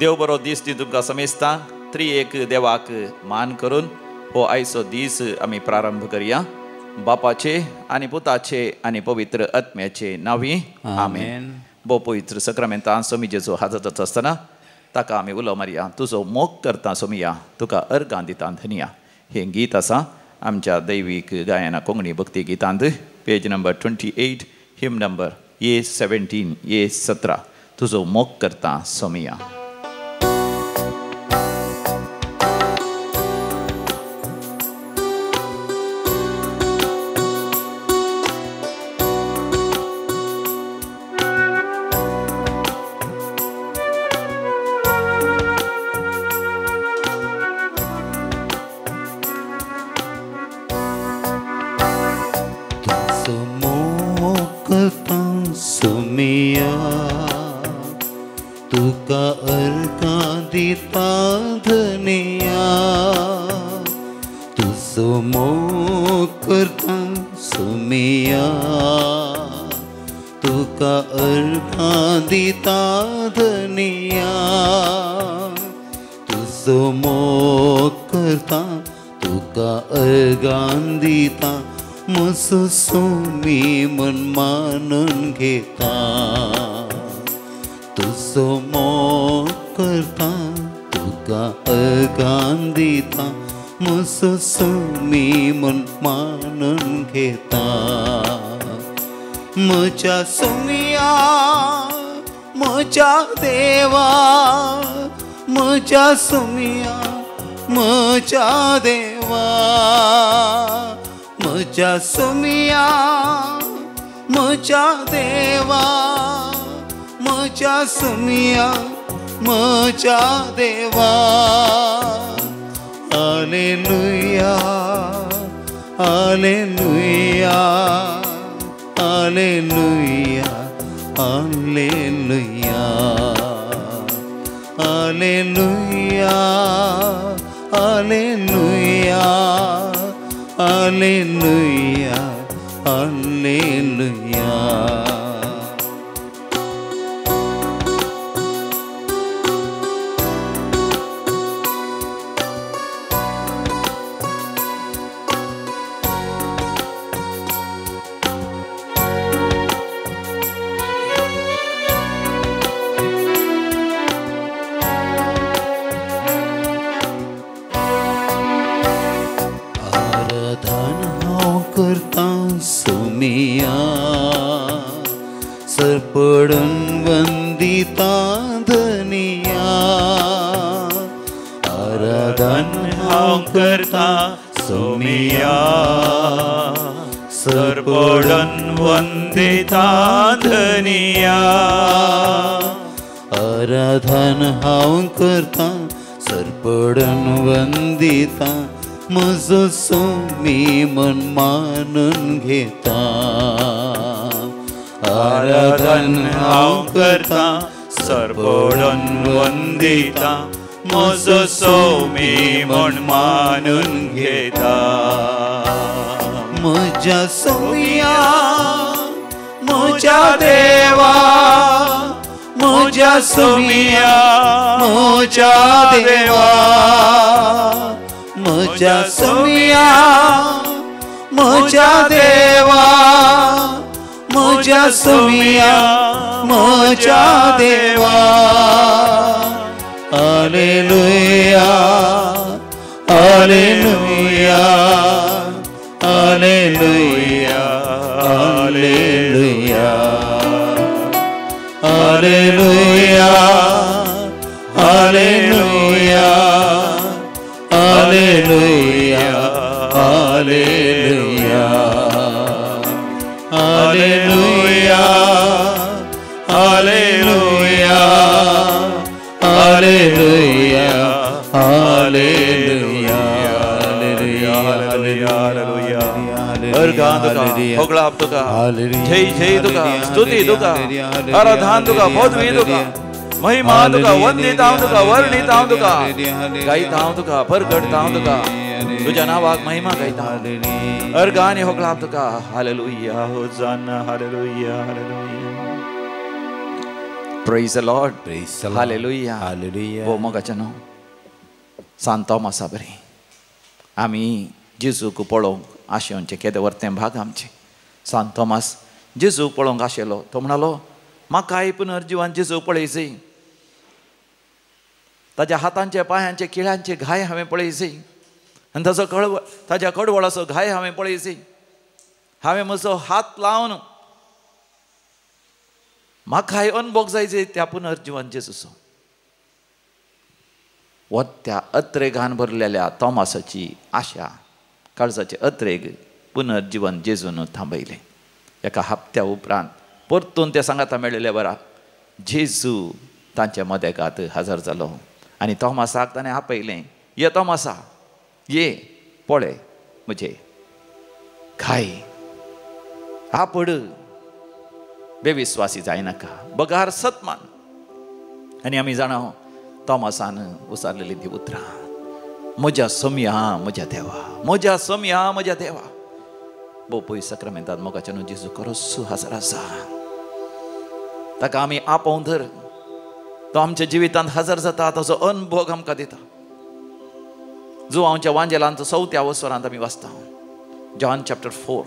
देव बरो दीस दी तुमकां समेस्ता त्रिएक देवाक मान करून हो आयचो दीस आमी प्रारंभ करया. बापाचे आनी पुताचे आनी पवित्र आत्म्याचे नांवी आमेन. भोव पवित्र सक्रामेंतान सोमी जेजो हाजत आसतना ताका आमी उलो मारया. तुजो मोग करता सोमिया तुका अर्गां दिता धनिया. हें गीत आसा आमच्या दैवीक गायना कोंकणी भक्ती गितांत पेज नंबर 28 हिम नंबर A17 A17. तुजो मोग करता सोमिया. तुका अर्गां दिता धनिया. तुजो मोग करता सोमिया तुका अर्गां दिता धनिया. तुजो मोग करता तुका अर्गां दिता म्हजो सोमी मन मानून घेता. तुजो मोग करता तुका अर्गां दिता म्हजो सोमी मन मानून घेता. म्हज्या सोमिया म्हज्या देवा म्हज्या सोमिया म्हज्या देवा. म्हज्या सोमिया म्हज्या देवा म्हज्या सोमिया म्हज्या देवा. Hallelujah hallelujah hallelujah hallelujah hallelujah hallelujah hallelujah hallelujah. करता सोमिया सरपडन वंदिता धनिया. आराधन हांव करता सोमिया सरपडन वंदिता धनिया. आराधन हांव करता सरपडन वंदिता म्हजो सोमी मन मानून घेता. आराधन हांव करता सरपडन वंदिता म्हजो सोमी मन मानून घेता. म्हज्या सोमिया म्हज्या देवा म्हज्या सोमिया म्हज्या देवा. म्हज्या सोमिया म्हज्या देवा म्हज्या सोमिया म्हज्या देवा. Hallelujah hallelujah hallelujah hallelujah hallelujah hallelujah hallelujah hallelujah hallelujah hallelujah hallelujah hallelujah hallelujah. अर्गां तुका होगळाप तुका जय जय तुका स्तुती तुका आराधन तुका पदवी तुका महिमा तुका वंदित हांव तुका वर्णित हांव तुका गायता हांव तुका परगडता हांव तुका तुज्या नावाक महिमा गायता. अर्गां आनी होगळाप तुका. Hallelujah hosanna hallelujah hallelujah Praise the Lord. Praise the Lord. Hallelujah. Hallelujah. वो मोगाचनो सांतो मासा बरी आमी जेजूक पळोवंक आशेवंचे केदे वर्तें भाग आमचे. सांत थोमास जेजू पळोवंक आशिल्लो. तो म्हणालो म्हाकाय पुनर्जिवान जेजू पळयचें. ताच्या हातांचे पांयांचे किळ्यांचे घाय हांवें पळयचें आनी ताच्या कडवळाचो घाय हांवें पळयचें. हांवें म्हजो हात लावन म्हाकाय अनुभव जायचे त्या पुनर्जिवान जेजूचो. वत्या अत्रेगान भरलेल्या तोमासाची आशा काळजाचे अत्रेग पुनर्जीवन जेजून थांबयले. एका हप्त्या उपरांत परतून ते सांगाता मेळिल्ले बरा जेजू तांच्या मदेकात हजर जालो आनी तोमासाक ताणें आपयलें. ये तोमासा ये पळय म्हजे घाय. आपड बेविस्वासी जायनाका बगार सतमान. आनी आमी जाणां तोमासान उसारलेली ती उतरां म्हज्या सोम्या म्हज्या देवा म्हज्या सोम्या म्हज्या देवा. बोपय सक्रामेंतांत मोगाचें जेजू खरोच हजर आसा. ताका आमी आपोवन धर. तो आमच्या जिवितांत हजर जाता ताचो अनुभव आमकां दिता. जो आमच्या वांजेलांत 4थ्या वसरांत आमी वाचता. John chapter 4.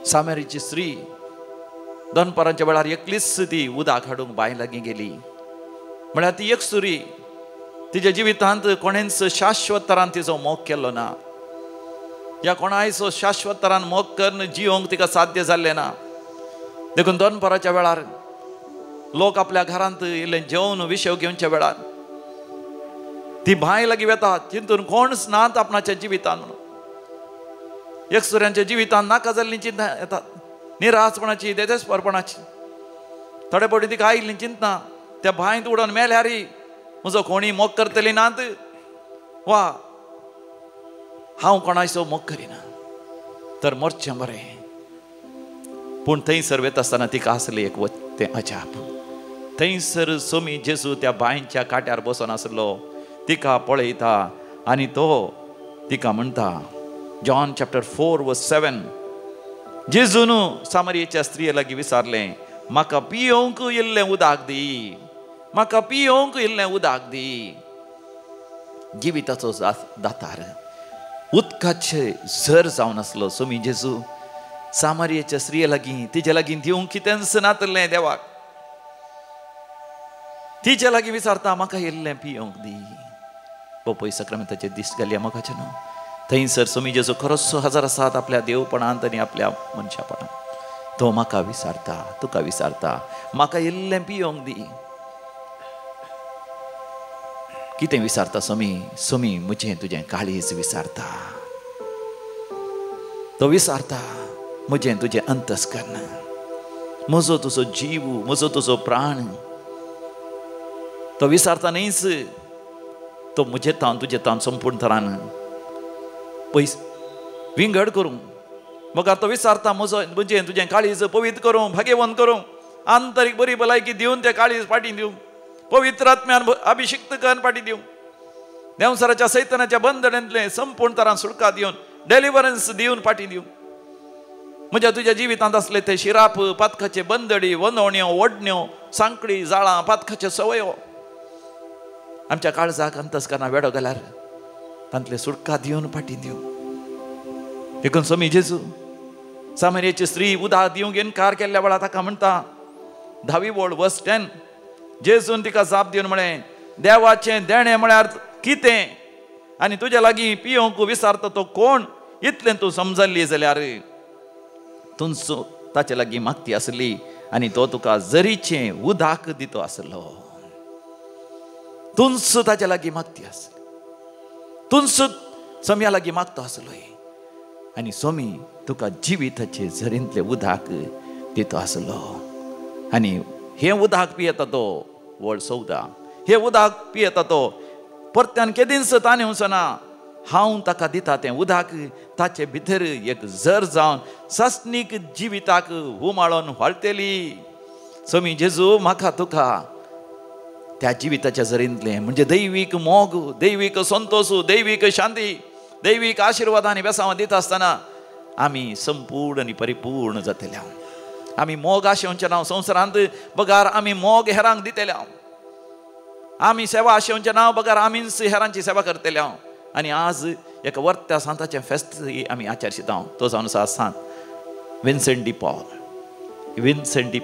सामेरीची स्त्री दनपारांच्या वेळार एकलीच ती उदक हाडूंक बांय लागीं गेली. म्हळ्यार ती एक सुरी तिच्या जिवितांत कोणेंच शाश्वत तरान तिचो मोग केल्लो ना. ह्या कोणायचो शाश्वत तरान मोग करून जिवंक तिका साध्य जाल्लें ना. देखून दनपाराच्या वेळार लोक आपल्या घरांत इल्लें जेवण विशव घेवच्या वेळार ती बांय लागीं वेतात. चिंतून कोणच नात आपणाच्या जिवितांत म्हणून. एक सुऱ्यांच्या जिवितांत नाका जाल्ली चिंता येतात. निराशपणाची देदेस्परपणाची. थोडे फावटी तिका आयिल्लीं चिंतना त्या बांयत उडोवन मेल्यार म्हजो कोणी मोग करतली नात वा हांव कोणाचो मोग करिना तर मरचें बरें. पूण थंयसर वता आसतना तिका आसली एक तें अजाप. थंयसर सोमी जेजू त्या बांयच्या काट्यार बसून आसलो. तिका पळयता आनी तो तिका म्हणटा. जॉन चॅप्टर 4:7 जेजून सामरियेच्या स्त्रिये लागीं विचारलें म्हाका पियोंक इल्लें उदक दी. म्हाका पियोंक इल्लें उदक दी. जिविताचो दातार उदकाचे झर जावन आसलो सोमी जेजू सामरियेच्या स्त्रिये लागीं तिचे लागीं दिवंक कितेंच नातलें देवाक. तिचे लागीं विचारता म्हाका इल्लें पियोंक दी. पपय सक्रामेंताचे दीस घालया मोगाचें न्हू. थंयसर सोमी जेजू खरोच हजर आसात आपल्या देवपणांत आनी आपल्या मनशापणांत. तो म्हाका विचारता तुका विचारता म्हाका इल्लें पियोंक दी. कितें विचारता सोमी? सोमी म्हजें तुजें काळीज विचारता. तो विचारता म्हजें तुजें अंतस्करण म्हजो तुजो जीव म्हजो तुजो प्राण. तो विचारता न्हयच तो म्हजें तावन तुजें तावन संपूर्ण तरान पयस विंगड करूं. मग तो विचारता म्हजें तुजें काळीज पवित्र करूं भाग्यवंत करूं आंतरीक बरी भलायकी दिवन तें काळीज फाटी दिवं. पवित्र आत्म्यान अभिषिक्त करून फाटी दिवं. देवसराच्या सैतानाच्या बंधनांतले संपूर्ण तरान सुटका दिवन डेलिव्हरन्स दिवन फाटी दिवं. म्हज्या तुज्या जिवितांत असले ते शिराप पातकाचे बंदडी वंदोवण्यो ओडण्यो सांकडी जाळां पातकाच्यो सवयो आमच्या काळजाक अंतस्करणां वेडो घाल्यार तांतले सुटका दिवन फाटी दिवं. देखून सोमी जेजू सामरियेची स्त्री उदक दिवंक इन्कार केल्ल्या वेळार ताका म्हणटा 10वी ओळ वर्स 10 जेजून तिका जाप दिवन म्हळें देवाचें देणें म्हळ्यार कितें आनी तुज्या लागीं पियोंक विचारता तो कोण इतलें तूं समजल्ली जाल्यार तुंच ताचे लागीं मागती आसली आनी तो तुका झरीचें उदक दितो आसलो. तुंच ताचे लागीं मागती आसली. तुंच सोम्या लागीं मागतो आसलो आनी सोमी तुका जिविताचे झरींतले उदक दितो आसलो. आनी हें उदक पियेता तो व्हड सौदा. हें उदक पियेता तो परत्यान केदींच ताणें वचना. हांव ताका दिता तें उदक ताचे भितर एक झर जावन सस्नीक जिविताक उमाळोन व्हाळटेली. सोमी जेजू म्हाका तुका त्या जिविताच्या झरींतलें म्हणजे दैवीक मोग दैवीक संतोष दैवीक शांती दैवीक आशिर्वाद आनी बेसांव दिता आसतना आमी संपूर्ण आनी परिपूर्ण जातले. आमी मोग आशेवचें ना संवसारांत बगार आमी मोग हेरांक दितेले हांव आमी सेवा आशेवचें ना बगार आमीच हेरांची सेवा करतले हांव आनी आज एका वर्त्या सांताचें फेस्त आमी आचरशीत हांव तो जावन आसा सांत विन्सेंट डी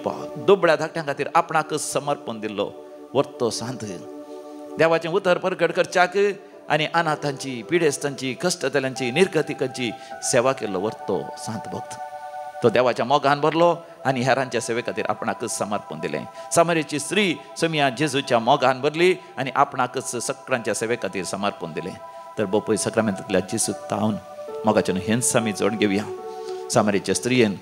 पॉल दुबळ्या धाकट्यां खातीर आपणाकच समर्पण दिल्लो वर्तो सांत देवाचें उतर परगट करच्याक आनी अनाथांची पिडेस्तांची कश्टतल्यांची निर्गतिकांची सेवा केल्लो वर्तो सांत भक्त तो देवाच्या मोगान भरलो आनी हेरांच्या सेवे खातीर आपणाकच समर्पण दिलें सामरीची स्त्री सोमिया जेजूच्या मोगान भरली आनी आपणाकच सगळ्यांच्या सेवे खातीर समर्पण दिलें तर बोपय सक्रामेंतांतल्या जेजूक तावन मोगाच्यान हेंच आमी जोड घेवया सामरीच्या स्त्रियेन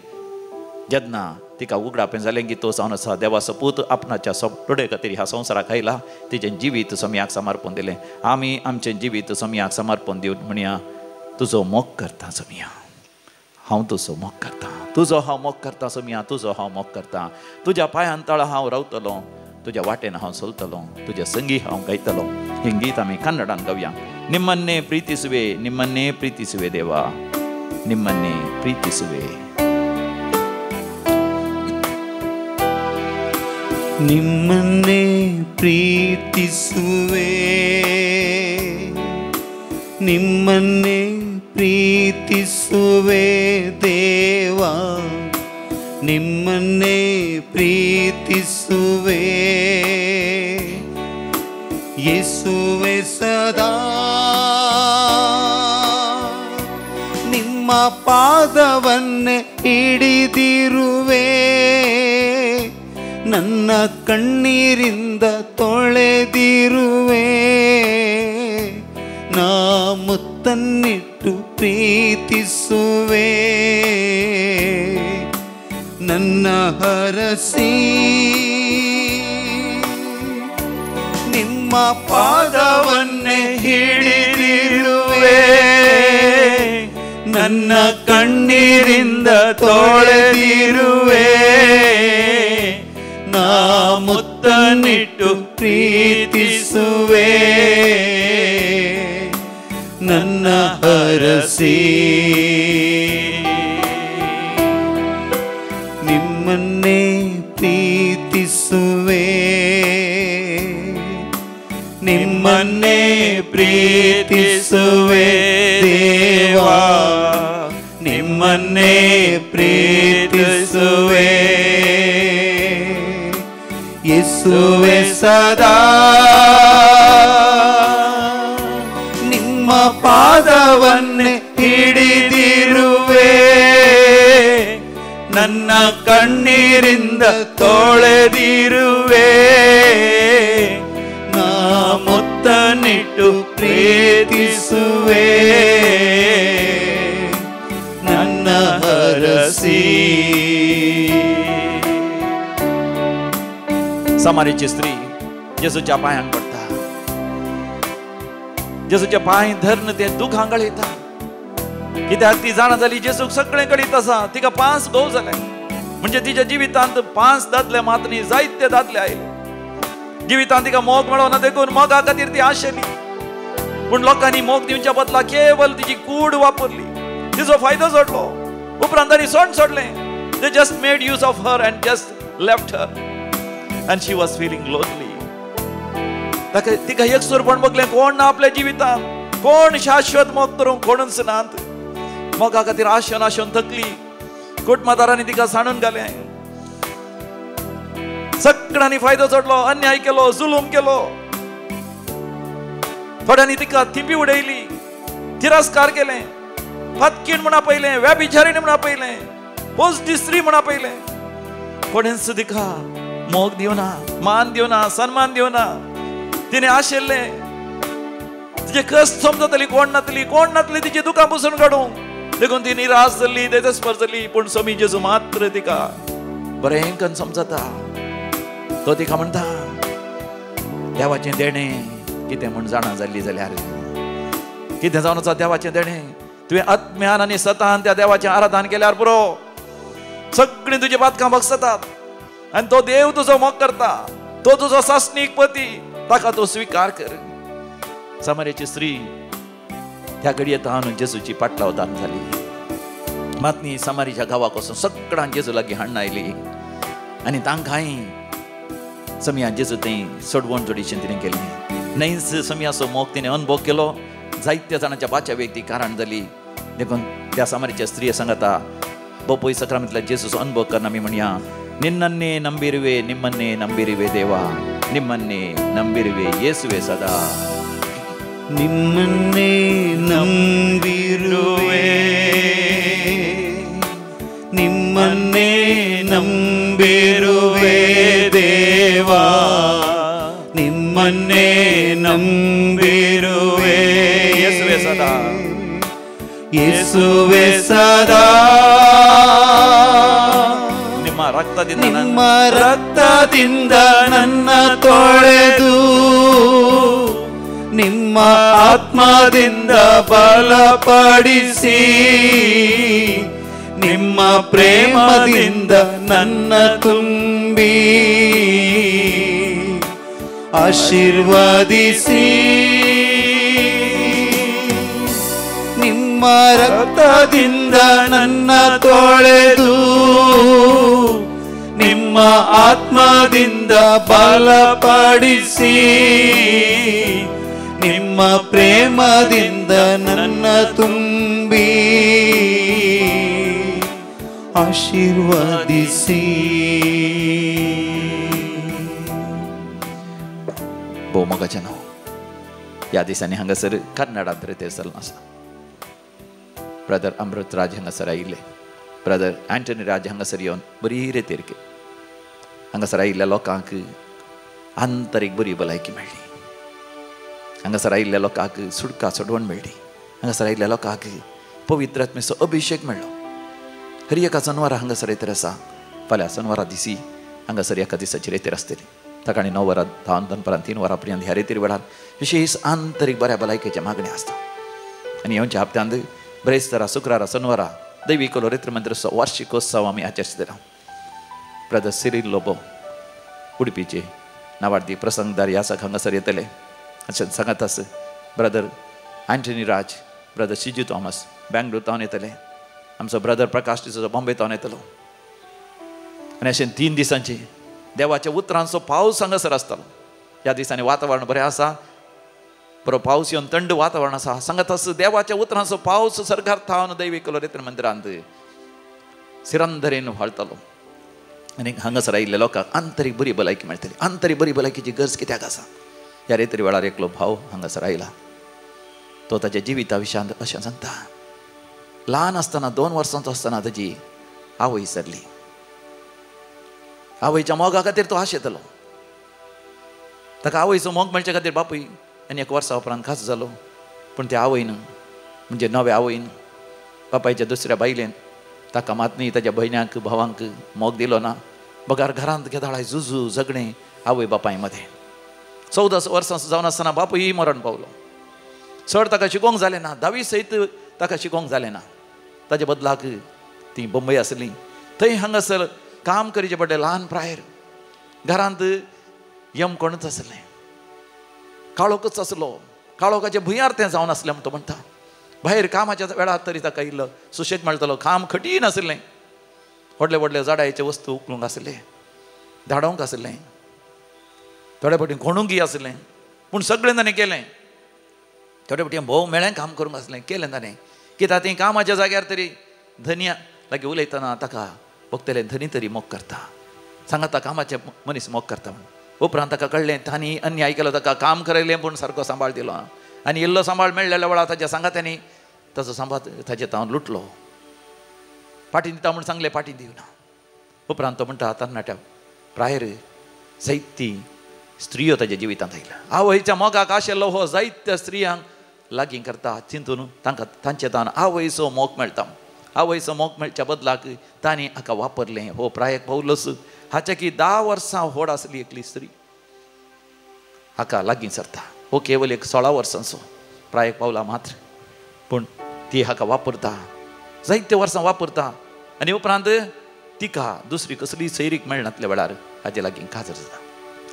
जेन्ना तिका उगडापें जालें की तो जावन आसा देवाचो पूत आपणाच्या सोपडे खातीर ह्या संवसाराक आयला तिचें जिवीत सोम्याक समर्पण दिलें आमी आमचें जिवीत सोम्याक समर्पण दिवन म्हणया तुजो मोग करता सोमिया हांव तुजो मोग करता तुजो हांव मोग करता सोमिया तुजो हांव मोग करता तुज्या पांयां तळ हांव रावतलों तुज्या वाटेन हांव चलतलों तुज्या संगी हांव गायतलों हें गीत आमी कन्नडान गावया निಮ್ಮನ್ನೇ ಪ್ರೀತಿಸುವೆ ದೇವಾ ನಿಮ್ಮನ್ನೇ ಪ್ರೀತಿಸುವೆ ನಿಮ್ಮನ್ನೇ ಪ್ರೀತಿಸುವೆ ನಿಮ್ಮನ್ನೇ ಪ್ರೀತಿಸುವೆ ದೇವಾ ನಿಮ್ಮನ್ನೇ ಪ್ರೀತಿಸುವೆ ಯೇಸುವೆ ಸದಾ ನಿಮ್ಮ ಪಾದವನ್ನೇ ಹಿಡಿದಿರುವೆ ನನ್ನ ಕಣ್ಣೀರಿಂದ ತೊಳೆದಿರುವೆ ನಾ ಮುತ್ತನ್ನಿಟ್ಟು ಪ್ರೀತಿಸುವೆ ನನ್ನ ಹರಸಿ ನಿಮ್ಮ ಪಾದವನ್ನೇ ಹಿಡಿದಿರುವೆ ನನ್ನ ಕಣ್ಣೀರಿಂದ ತೊಳೆದಿರುವೆ ನಾ ಮುತ್ತನ್ನಿಟ್ಟು ಪ್ರೀತಿಸುವೆ ನನ್ನ ಹರಸಿ ನಿಮ್ಮನ್ನೇ ಪ್ರೀತಿಸುವೆ ನಿಮ್ಮನ್ನೇ ಪ್ರೀತಿಸುವೆ ದೇವಾ ನಿಮ್ಮನ್ನೇ ಪ್ರೀತಿಸುವೆ ಯೇಸುವೆ ಸದಾ ನಿಮ್ಮ ಪಾದವನ್ನೇ ಹಿಡಿದಿರುವೆ ನನ್ನ ಕಣ್ಣೀರಿಂದ ತೊಳೆದಿರುವೆ ನಾ ಮುತ್ತನ್ನಿಟ್ಟು ಪ್ರೀತಿಸುವೆ ನನ್ನ ಹರಸಿ सामारीची स्त्री जेजूच्या पांयांक पडटा जेजूचे पांय धरून ते दूख हांगळयता कित्याक ती जाणा जाली जेजूक सगळें कळीत आसा तिका 5 घोव जाले म्हणजे तिच्या जिवितांत 5 दादले मात न्ही जायते दादले आयले जिवितांत तिका मोग मेळोना देखून मोगा खातीर ती आशेली पूण लोकांनी मोग दिवच्या बदला केवल तिची कूड वापरली तिचो फायदो सोडलो उपरांत तांणी सोंड सोडलें they just made use of her and just left her and she was feeling lonely तिका एकसुरपण बगलें कोण ना आपल्या जिवितांत कोण शाश्वत मोग करूंक कोणूच नात मोगा खातीर आशेवन आशेवन थकली कुटुंबादारांनी तिका साणून घालें सगळ्यांनी फायदो सोडलो अन्याय केलो जुलूम केलो थोड्यांनी तिका थिंपी उडयली तिरस्कार केलें फतकीण म्हणा पयलें व्याभिचारीण म्हणा पयलें पोजडी स्त्री म्हणा पयलें कोणेंच तिका मोग दिवना मान दिवना सन्मान दिवना तिने आशिल्ले तिचे कस्ट समजतली कोण नातली तिची दुकां पुसून काडूंक देखून ती निराश जाल्ली देस्पर जाल्ली पूण स्वामी जेजू मात्र तिका बरेंकन समजता तो तिका म्हणटा देवाचें देणें कितें म्हूण जाणा जाल्ली जाल्यार कितें जावन आसा देवाचें देणें तुवें आत्म्यान आनी सतान त्या देवाचें आराधन केल्यार पुरो सगळीं तुजी बातकां भगसतात आणि तो देव तुझो मोग करता तो तुझो सासनीक पती ताका तो स्वीकार कर सामरीची स्त्री त्या घडये तान जेजूची पाटलावदान जाली मातनी समारीच्या गावापासून सगळ्यां जेजू लागीं हाडून आयली आनी तांकांय समिया जेजू थंय सोडवण जोडीचें तिणें केलें. न्हयच समियाचो मोग तिणें अनुभव केलो. जायत्या जाणांच्या बाच्या व्यक्ती कारण जाली. देखून त्या समारीच्या स्त्रिये सांगता बोपोई सक्रामेंतल्या जेजूचो अनुभव करना आमी म्हणया. ನಿನ್ನನ್ನೇ ನಂಬಿರುವೆ ನಿಮ್ಮನ್ನೇ ನಂಬಿರುವೆ ದೇವ ನಿಮ್ಮನ್ನೇ ನಂಬಿರುವೆ ಯೇಸುವೆ ಸದಾ. ನಿಮ್ಮನ್ನೇ ನಂಬಿರುವೆ ನಿಮ್ಮನ್ನೇ ನಂಬಿರುವೆ ದೇವ ನಿಮ್ಮನ್ನೇ ನಂಬಿರುವೆ ಯೇಸುವೆ ಸದಾ ಯೇಸುವೆ ಸದಾ. ನಿಮ್ಮ ರಕ್ತದಿಂದ ನನ್ನ ತೊಳೆದು ನಿಮ್ಮ ಆತ್ಮದಿಂದ ಬಲಪಡಿಸಿ ನಿಮ್ಮ ಪ್ರೇಮದಿಂದ ನನ್ನ ತುಂಬಿ ಆಶೀರ್ವದಿಸಿ. ನಿಮ್ಮ ರಕ್ತದಿಂದ ನನ್ನ ತೊಳೆದು ನಿಮ್ಮ ಆತ್ಮದಿಂದ ಬಲಪಡಿಸಿ ನಿಮ್ಮ ಪ್ರೇಮದಿಂದ ನನ್ನ ತುಂಬಿ ಆಶೀರ್ವದಿಸಿ. भोवमोगा जन ह्या दिसांनी हांगासर कर्नाटकांत रिहर्सल आसा. ब्रदर अमृत राज हांगासर आयिल्ले. ब्रदर एंटनी राज हांगासर येवन बरी रितीर हांगासर आयिल्ल्या लोकांक आंतरीक बरी भलायकी मेळ्ळी. हांगासर आयिल्ल्या लोकांक सुटका सोडवण मेळ्ळी. हांगासर आयिल्ल्या लोकांक पवित्र आत्मेचो अभिशेक मेळ्ळो. हर एका शेनवारा हांगासर रितीर आसा. फाल्यां शेनवारा दिसी हांगासर एका दिसाची रितीर आसतली. सकाळी 9 वरां 10 पर्यंत 3 वरां पर्यंत ह्या रितीर वेळार विशेष आंतरीक बऱ्या भलायकेच्या मागण्या आसता. आनी येवच्या हप्त्यांत ब्रेस्तारा शुक्रारा शेनवारा दैवीक रित्र मंदिराचो वार्षिकोत्सव आमी आचरितले. ब्रदर सिरील लोबो उडपीचे नावाडी प्रसंगदार ह्या हांगासर येतले अशें सांगत आस. ब्रदर एंटनी राज, ब्रदर शिजू थॉमस बेंगलोर तावन येतले. आमचो ब्रदर प्रकाश डिसोजा बॉम्बे तावन येतलो. आनी अशें 3 दिसांचे देवाच्या उतरांचो पावस हांगासर आसतलो. ह्या दिसांनी वातावरण बरें आसा. बरो पावस येवन थंड वातावरण आसा. सांगत आस देवाच्या उतरांचो पावस सरकार थावन दैवीक रित्र मंदिरांत सिरंदरेन व्हाळटलो. आनी हांगासर आयिल्ल्या लोकांक आंतरीक बरी भलायकी मेळटली. आंतरीक बरी भलायकीची गरज कित्याक आसा? ह्या रित्री वेळार एकलो भाव हांगासर आयला. तो ताच्या जिविता विशयांत अशें सांगता. ल्हान आसतना 2 वर्सांचो आसतना ताजी आवय सरली. आवयच्या मोगा खातीर तो आशेतलो. ताका आवयचो मोग मेळचे खातीर बापूय आनी 1 वर्सा उपरांत खास जालो. पूण त्या आवयन म्हणजे नव्या आवयन बापायच्या दुसऱ्या बायलेन ताका मात न्ही ताच्या भयण्यांक भावांक मोग दिलो ना. बगार घरांत घेताळाय झुजू झगडें आवय बापाय मदें. 14 वर्सां जावन आसतना बापूय मरण पावलो. चड ताका शिकोवंक जालें ना. 10वी सयत ताका शिकोवंक जालें ना. ताचे बदलाक ती बंबई आसली. थंय हांगासर काम करचें पडलें. ल्हान प्रायर घरांत यम कोणूच आसलें. काळोखच आसलो. काळोखाचे भुंयार तें जावन आसलें म्हणून तो म्हणटा. भायर कामाच्या वेळार तरी ताका इल्लो सुशेग मेळटलो. काम कठीण आसलें. व्हडले व्हडले जाडायेचे वस्तू उखलूंक आसले. धाडोवंक आसलें. थोडे फावटी कोणूंकय आसलें. पूण सगळें ताणें केलें. थोडे फावटी भोव मेळ्ळें काम करूंक आसलें. केलें ताणें. कित्याक ती कामाच्या जाग्यार तरी धनिया लागीं उलयतना ताका बगतले धनी तरी मोग करता. सांगता कामाचे मनीस मोग करता म्हणून. उपरांत ताका कळ्ळें तांणी अन्याय केलो. ताका काम करयलें पूण सारको सांबाळ दिलो ना. आनी इल्लो सांबाळ मेळ्ळेल्या वेळार ताच्या सांगात्यांनी ताचो सांबाळ ताचे तावन लुटलो. पाटी दिता म्हूण सांगलें, पाटी दिवना. उपरांत तो म्हणटा तरणाट्या प्रायर जायती स्त्रियो ताच्या जिवितांत आयल्या. आवयच्या मोगाक आशिल्लो हो जायत्या स्त्रियांक लागीं करता. चिंतून तांकां तांचे तावन आवयचो मोग मेळटा. आवयचो मोग मेळच्या बदलाक तांणी हाका वापरलें. हो प्रायक पौलुस हाच्या की 10 वर्सां व्हड आसली एकली स्त्री हाका लागीं सरता. हो केवल एक 16 वर्सांचो प्रायक पावला मात्र. पूण ती हाका वापरता. जायत्या वर्सां वापरता. आनी उपरांत तिका दुसरी कसली सैरीक मेळनातल्या वेळार हाचे लागीं काजर जाता.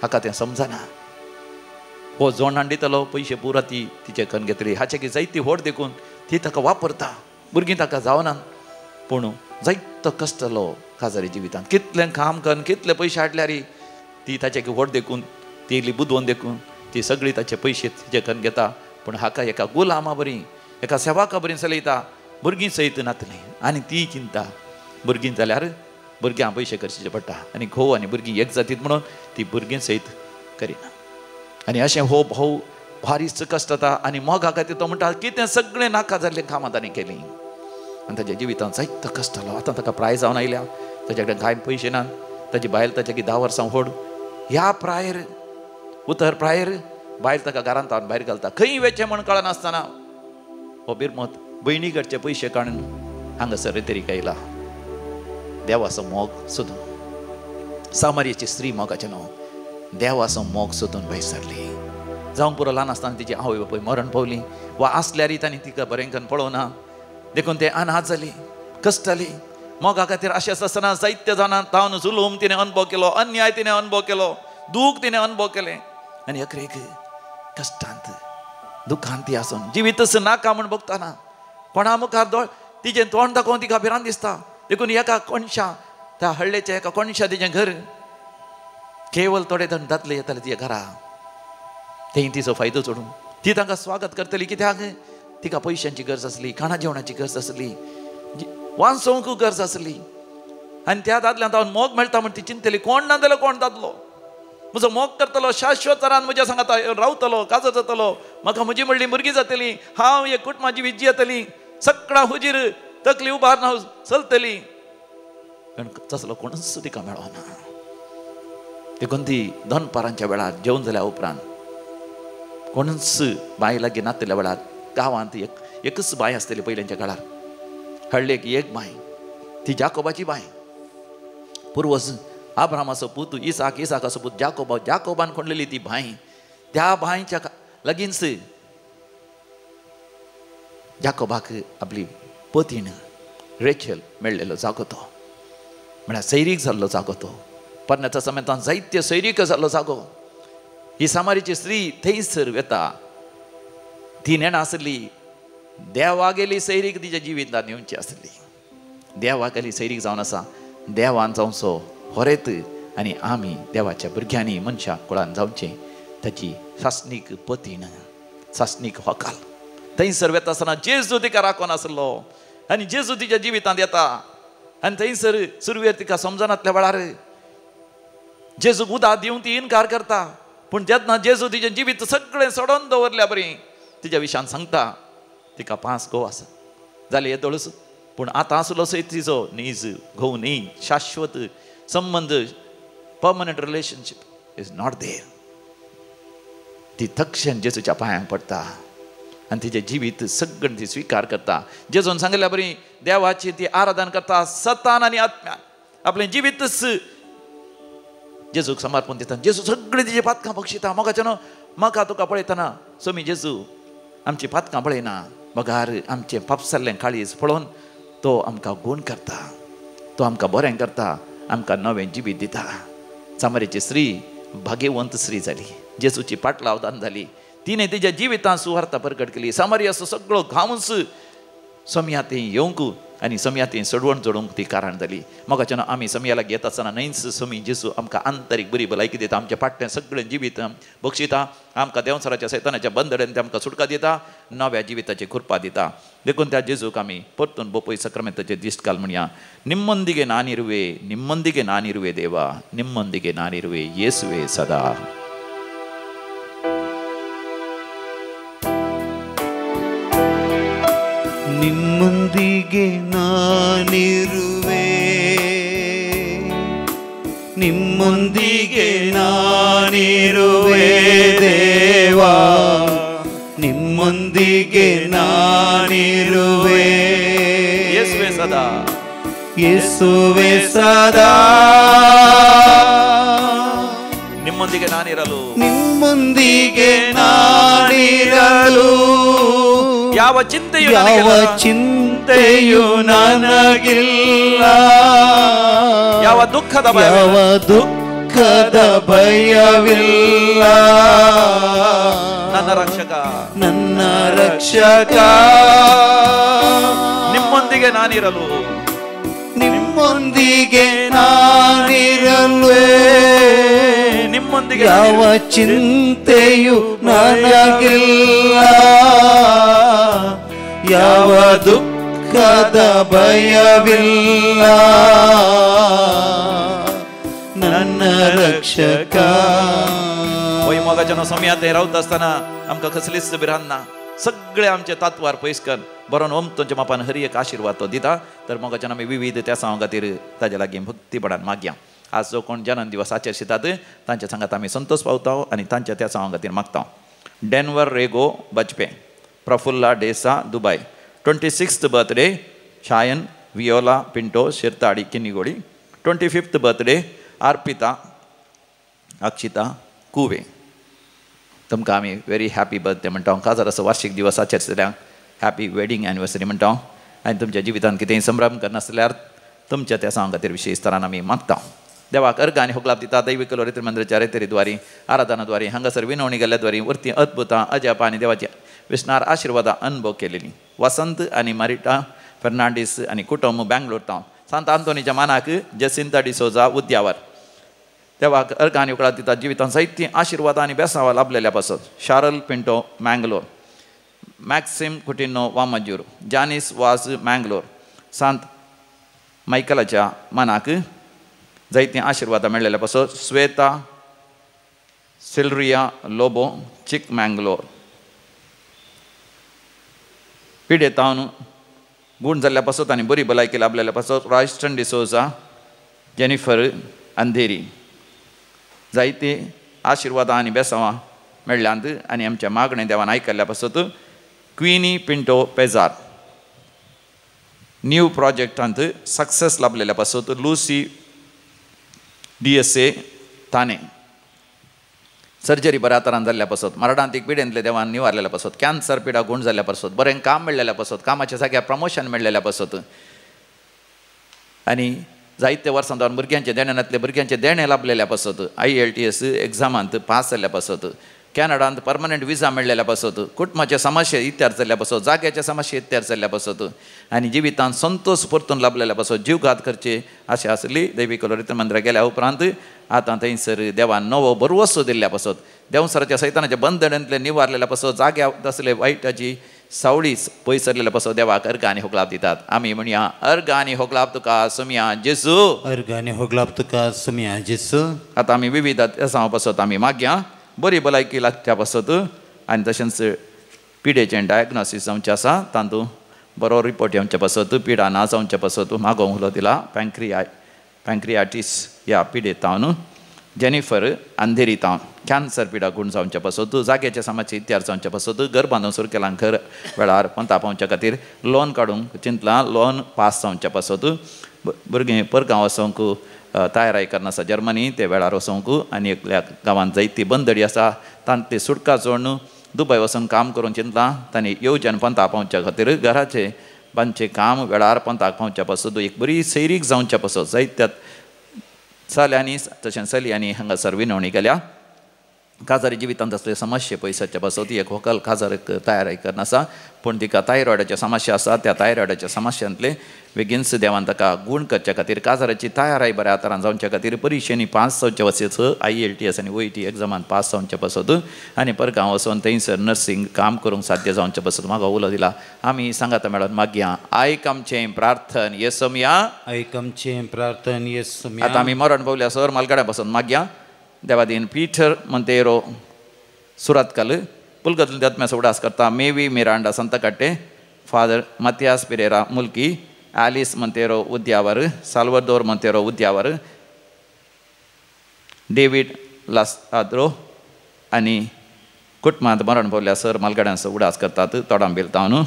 हाका तें समजना. हो जोडान दितलो पयशे पुरा ती तिचे कन्न घेतली. हाचे की जायती व्हड देखून ती ताका वापरता. भुरगीं ताका जावनात. पूण जायतो कश्टलो काजारी जिवितांत कितलें काम करून कितले पयशे हाडल्यार ती ताचे व्हड देखून ती इल्ली बुदवून देखून ती सगळी ताचे पयशे तिचे करून घेता पूण हाका एका गुलामा बरी एका सेवाका बरी चलयता भुरगीं सयत नातलीं आनी ती चिंता भुरगीं जाल्यार भुरग्यां पयशे खर्चीचे पडटा आनी घोव आनी भुरगीं एक जातीत म्हणून ती भुरगीं सयत करिना आनी अशें हो भाव भारीच कश्ट जाता आनी मोगा खातीर तो म्हणटा कितें सगळें नाका जाल्लें कामां ताणें केलीं आनी ताच्या जिवितांत जायतो कश्ट जालो आतां ताका प्राय जावन आयल्या ताचे कडेन कांय पयशे ना ताची बायल ताचे 10 वर्सां व्हड ह्या प्रायर उतर प्रायर बायल ताका घरांत हाडून भायर घालता खंय वेचें म्हण कळनासतना हो बिरमत भयणी कडचे पयशे काडून हांगासर रितेरीक आयला देवाचो मोग सोदून सामरियेची स्त्री मोगाचें नांव देवाचो मोग सोदून भायर सरली जावंक पुरो ल्हान आसतना तिची आवय बापूय मरण पावली वा आसल्यारय तांणी तिका बरें करून पळोवना देखून तें अनाथ जाली कश्ट जाली मोगा खातीर अशें आसतना जायत्य जाणां तावन जुलूम तिणें अनुभव केलो अन्याय तिणें अनुभव केलो दूख तिणें अनुभव केलें आनी अखेरेक कश्टांत दुखांत ती आसून जिवीतच नाका म्हूण भोगतना कोणा मुखार तिजें तोंड दाखोवन तिका भिरांत दिसता देखून एका कोणशा त्या हळ्ळेच्या एका कोणशा तिचें घर केवल थोडे जाण दादले येताले तिच्या घरा तें तिचो फायदो सोडून ती तांकां स्वागत करतली कित्याक तिका पयशांची गरज आसली खाणा जेवणाची गरज आसली वांसोवंक गरज आसली आनी त्या दादल्यांक हांव मोग मेळटा म्हण ती चिंतली कोण ना जाल्यार कोण दादलो म्हजो मोग करतलो शाश्वत तरान म्हज्या सांगात रावतलो काजो जातलो म्हाका म्हजी म्हणली भुरगीं जातली हांव एक कुटुंबाची विजी येतली सगळां हुजीर तकली उबारून हांव चलतली पण तसलो कोणूच तिका मेळना देखून ती दनपारांच्या वेळार जेवण जाल्या उपरांत कोणूच बाय लागीं नातल्या वेळार गांवांत एकच बाय आसतली पयलींच्या काळार हळ्ळेक एक बाय ती जाकोबाची बाय पुर्वज आब्रामाचो पूत इसाकाचो पूत जाकोबान खोणलेली ती बाय त्या बायच्या लागींच जाकोबाक आपली पतीन रेचल मेळ्ळेलो जागो तो म्हळ्यार सैरीक जाल्लो जागो तो परण्याच्या समेतान जायत्य सैरीक जाल्लो जागो ही सामारीची स्त्री थंयसर वेता ती नेणा आसली देवा गेली सैरीक तिच्या जिवितांत येवची आसली देवा गेली सैरीक जावन आसा देवान जावचो होरेत आनी आमी देवाच्या भुरग्यांनी मनशा कुळान जावचें ताची सासणीक पतीन सासणीक होकाल थंयसर वेता आसतना जेजू तिका राखोन आसलो आनी जेजू तिच्या जिवितांत येता आनी थंयसर सुरवेर तिका समजनातल्या वेळार जेजूक उदक दिवंक ती इन्कार करता पूण जेन्ना जेजू तिचें जिवीत सगळें सोडून दवरल्या बरी तिच्या विशयान सांगता तिका 5 घोव आसा जाले येदोळूच पूण आतां आसलो सय तिचो नीज घोव न्ही शाश्वत संबंध permanent relationship is not there ती तक्षण जेजूच्या पांयांक पडटा आनी तिचें जिवीत सगळें ती स्विकार करता जेजून सांगल्या बरी देवाची ती आराधना करता सतान आनी आत्म्यान आपलें जिवीतच जेजूक समर्पण दिता जेजू सगळें तिचे पातकां बक्षिता मोगाचें न्हू म्हाका तुका पळयतना स्वामी जेजू आमची पातकां पळयना मोगार आमचें पापसारलें काळीज पळोवन तो आमकां गूण करता तो आमकां बरें करता आमकां नवें जिवीत दिता सामरेची स्त्री भाग्यवंत स्त्री जाली जेजूची पाटलावदान जाली तिणें तिच्या जिवितांत सुवार्ता प्रकट केली सामरियाचो सगळो गांवच समयात येवंक आनी समयात सोडवण जोडूंक ती कारण जाली मोगाच्यान आमी समयाला घेत आसतना न्हयच समी जेजू आमकां आंतरीक बरी भलायकी दिता आमचें पाट्टें सगळें जिवीत बक्षिता आमकां देंवसराच्या सैतानाच्या बंदड्यान ते आमकां सुटका दिता नव्या जिविताची कृपा दिता देखून त्या जेजूक आमी परतून बोपय सक्रामेंताचे दिश्टकाल म्हणया निम्मंदिगे नानिरुवे निम्मंदिगे नानिरुवे देवा निम्मंदिगे नानिरुवे येसुवे सदा ನಿಮ್ಮೊಂದಿಗೆ ನಾನಿರುವೆ ನಿಮ್ಮೊಂದಿಗೆ ನಾನಿರುವೆ ದೇವಾ ನಿಮ್ಮೊಂದಿಗೆ ನಾನಿರುವೆ ಯೇಸುವೆ ಸದಾ ಯೇಸುವೆ ಸದಾ ನಿಮ್ಮೊಂದಿಗೆ ನಾನಿರಲು ನಿಮ್ಮೊಂದಿಗೆ ನಾನಿರಲು ಯಾವ ಚಿಂತೆಯೂ ನನಗಿಲ್ಲ ಯಾವ ದುಃಖದ ಭಯವಿಲ್ಲ ನನ್ನ ರಕ್ಷಕ ನನ್ನ ರಕ್ಷಕ ನಿಮ್ಮೊಂದಿಗೆ ನಾನಿರಲು ನಿಮ್ಮೊಂದಿಗೆ ನಾನಿರಲು ನಿಮ್ಮೊಂದಿಗೆ ಯಾವ ಚಿಂತೆಯು ನನಗಿಲ್ಲ, ಯಾವ ದುಃಖದ ಭಯವಿಲ್ಲ. ನನ್ನ रक्षक वय मोगाच्या समयात रावत असताना आमकां कसलीच बिरांना सगळे आमचे तात्वार पयस कर बरोवन ओम तुमच्या मापान हरी एक आशिर्वाद तो दिता. तर मोगाच्यान आमी विविध त्या सांगा खातीर ताज्या लागीं भक्तीपणान मागया. आज जो कोण जन्म दिवस आचरतात तांच्या सांगात आमी संतोष पावता आनी तांच्या त्या सांगा खातीर मागता. Denver Rego Bajpe, Prafulla Desa Dubai, 26th birthday Shayan Viola Pinto Shirtady Kinnigoli, 25th birthday Arpita Akshita कुवे. तुमकां आमी वेरी हॅपी बर्थडे म्हणटा. 1000 वार्षिक दिवस आचरतल्यांक हॅपी वेडिंग एनिवर्सरी म्हणटा. आनी तुमच्या जिवितांत कितेंय संभ्रम करनासल्यार तुमच्या त्या सांगा खातीर विशेश तरान आमी मागता. देवाक अर्घ आनी होगलाप दिता. दैविक लोरित्र मंदिराच्या रेतेरीद्वारी आराधनाद्वारी हांगासर विनवणी गेल्ल्याद्वारी वरती अद्भुतां अजाप आनी देवाची विस्नार आशिर्वादां अनुभव केलेली. वसंत आनी मारिटा फर्नांडीस आनी कुटुंब बँगलोर टावन सांत आंतोनीच्या मानाक जसिंता डिसोजा उद्यावर. देवाक अर्घ आनी होगलाप दिता. जिवितांत साहित्य आशिर्वादां आनी बेसांवा लाभलेल्या पासत शारल पिंटो मँगलोर, मॅक्सिम कुटिनो वामजूर, जानीस वाज मँगलोर. सांत मायकलाच्या मानाक जायतीं आशिर्वादां मेळ्ळेल्या पासत श्वेता सिल्रिया लोबो चिक मँगलोर. पिडेतावन गूण जाल्ल्या पासत आनी बरी भलायकी लाभलेल्या पासत रायस्टन डिसोजा जेनिफर अंधेरी. जायती आशिर्वादां आनी बेसांवां मेळ्ळ्यांत आनी आमच्या मागणें देवान आयकल्ल्या पासत क्विनी पिंटो पेजार. न्यू प्रोजेक्टांत सक्सेस लाभलेल्या पासत लुसी DSA ताणे. सर्जरी बऱ्या तरान जाल्ल्या पासत मरणांतीक पिडेंतले देवान निवारलेल्या पासत कॅन्सर पिडा गूण जाल्ल्या पासत बरें काम मेळ्ळेल्या पासत कामाच्या जाग्यार प्रमोशन मेळ्ळेल्या पासत आनी जायते वर्सां जावन भुरग्यांचे देण्यांतले भुरग्यांचे देणे लाभलेल्या पासत IELTS एग्जामांत पास जाल्ल्या पासत कॅनडांत परमनंट विजा मेळ्ळेल्या पासत कुटुंबाचे समस्या इत्यार जाल्ल्या पासत जाग्याचे समस्या इत्यार जाल्ल्या पासत आनी जिवितांत संतोष परतून लाभलेल्या पासत जीवघात करचे अशें आसली. दैवीक लोरित्र मंदिराक गेल्या उपरांत आतां थंयसर देवान नवो बरवसो दिल्ल्या पासत देवसराच्या सैतानाच्या बंधनांतले निवारलेल्या पासत जाग्यार असले वायटाची सावळी पयसरलेल्या पासत देवाक अर्घ आनी होगलाप दितात. आमी म्हणया अर्घ आनी होगलाप तुका सुमया जेजू, अर्घ आनी होगलाप तुका सुमया जेजू. आतां आमी विविध देसांवा पासत आमी मागया बरी भलायकी लागच्या पासत आनी तशेंच पिडेचें डायग्नोसीस जावचें आसा तातूंत बरो रिपोर्ट येवचे पासत पिडा ना जावचे पासत मागो उलो दिला. पँक्रियाटीस ह्या पिडेतावन जेनिफर अंधेरी तावन कॅन्सर पिडा गूण जावचे पासत जाग्याचे समस्या इत्यार जावचे पासत घर बांदून सुरू केलां घर वेळार पंता पावच्या खातीर लोन काडूंक चिंतलां लोन पास जावचे पासत भुरगीं परगांव वचोंक तयाराय करनासा जर्मनी ते वेळार वचोंक आनी एकल्या गांवांत जायती बंदडी आसा तांतली सुटका जोडून दुबय वचून काम करून चिंतलां तांणी येवच्यान पंता पावच्या खातीर घराचे बांदचें काम वेळार पंताक पावच्या पासत एक बरी सैरीक जावच्या पासत जायत्यात साल्यांनी तशेंच चलयांनी हांगासर विनवणी केल्या. काजारी जिवितांत असले समस्या पयसाच्या पासत एक व्हंकल काजाराक तयाराय करनासा पूण तिका थायरॉयडाच्या समस्या आसा. त्या थायरॉयडाच्या समस्यांतले बेगीनच देवान ताका गूण करच्या खातीर काजाराची तयाराय बऱ्या तरान जावच्या खातीर परिक्षेनी पास जावचे वचत IELTS आनी OET एग्जामांत पास जावचे पासत आनी परगांव वचून थंयसर नर्सींग काम करूंक साध्य जावचे पासत म्हाका उलो दिला. आमी सांगात मेळोन मागया आयक आमचें प्रार्थन येसुमया, आयक आमचें प्रार्थन येसुमया. आतां आमी मरण पावल्या सर मालगाड्या पासून मागया. देवादीन पीटर मंतेरो सुरतकल पुलगतल आत्म्याचो उडास करता. मेवी मिरांडा संतकट्टे, फादर मतियास पिरेरा मुल्की, ॲलिस मंतेरो उद्यावर, साल्वदोर मंतेरो उद्यावर, डेविड लास्आद्रो आनी कुटुंबांत मरण पावल्या सर मालगाड्यांचो उडास करतात. तोडांबील तावन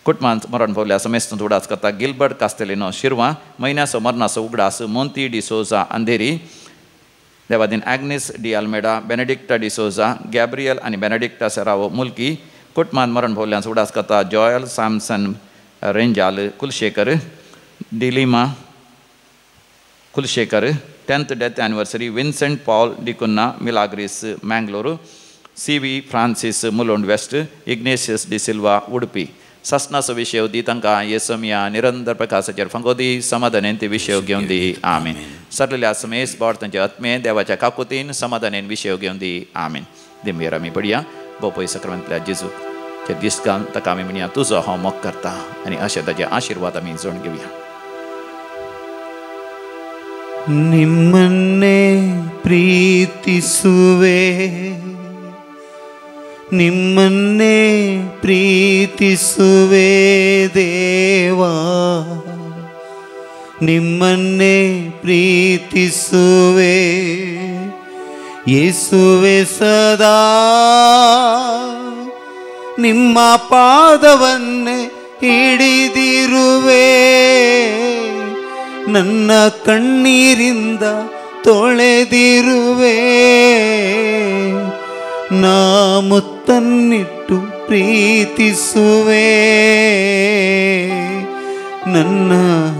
कुटुंबांत मरण पावल्या समेस्त उडास करता. गिल्बर्ट कास्तेलिनो शिरवा म्हयन्याचो मरणाचो उगडास मोंती डिसोजा अंधेरी. देवादीन ॲग्नेस डी आल्मेडा, बेनेडिक्टा डिसोजा, गॅब्रियल आनी बेनेडिक्टा सेरावो मुल्की. कुटुंबांत मरण पावल्यांचो उडास करता. Joel Samson Renjal Kulshekar, D'Lima Kulshekar. 10th death anniversary Vincent Paul D'Cunha Milagres Mangalore. CV Francis Mulund west, Ignatius D'Silva Udupi. ससनाचो विशय दी तांकां येसमिया निरंतर प्रकाशाचेर फंगोदी समाधानेन ते विशय घेवन दी आमीन. सरलेल्या समेस बोड तांचे आत्मे देवाच्या काकुतीन समाधानेन विशय घेवन दी आमीन. दिमेर आमी पडया बोपय सक्रांतल्या जेजू ते दिसकान ताका आमी म्हणया तुजो हांव मोग करता आनी अशें ताचे आशिर्वाद आमी जोड घेवया. ನಿಮ್ಮನ್ನೇ ಪ್ರೀತಿಸುವೆ ನಿಮ್ಮನ್ನೇ ಪ್ರೀತಿಸುವೆ ದೇವಾ ನಿಮ್ಮನ್ನೇ ಪ್ರೀತಿಸುವೆ ಯೇಸುವೆ ಸದಾ ನಿಮ್ಮ ಪಾದವನ್ನೇ ಹಿಡಿದಿರುವೆ ನನ್ನ ಕಣ್ಣೀರಿಂದ ತೊಳೆದಿರುವೆ ನಾ ಮುತ್ತನ್ನಿಟ್ಟು ಪ್ರೀತಿಸುವೆ ನನ್ನ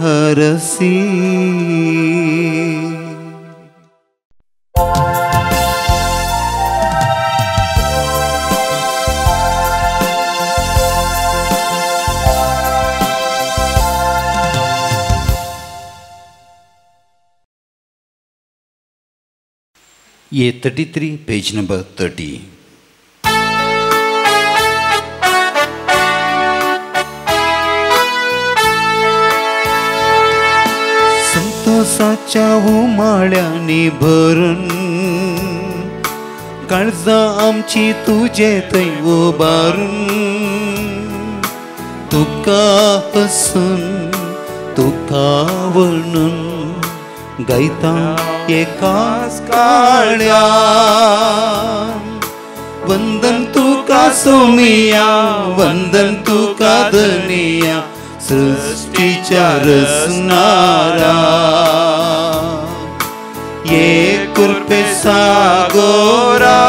ಹರಸಿ. ये 33 पेज नंबर 30. संतोषाच्या उमाळ्याने भरून काळजा आमची तुझे थंय उबारून तुका हसून तुका वळून गायता एकाच काळ्यान. वंदन तुका सोमिया वंदन तुका धनिया सृष्टीच्या रचणारा ये कृपे सागोरा.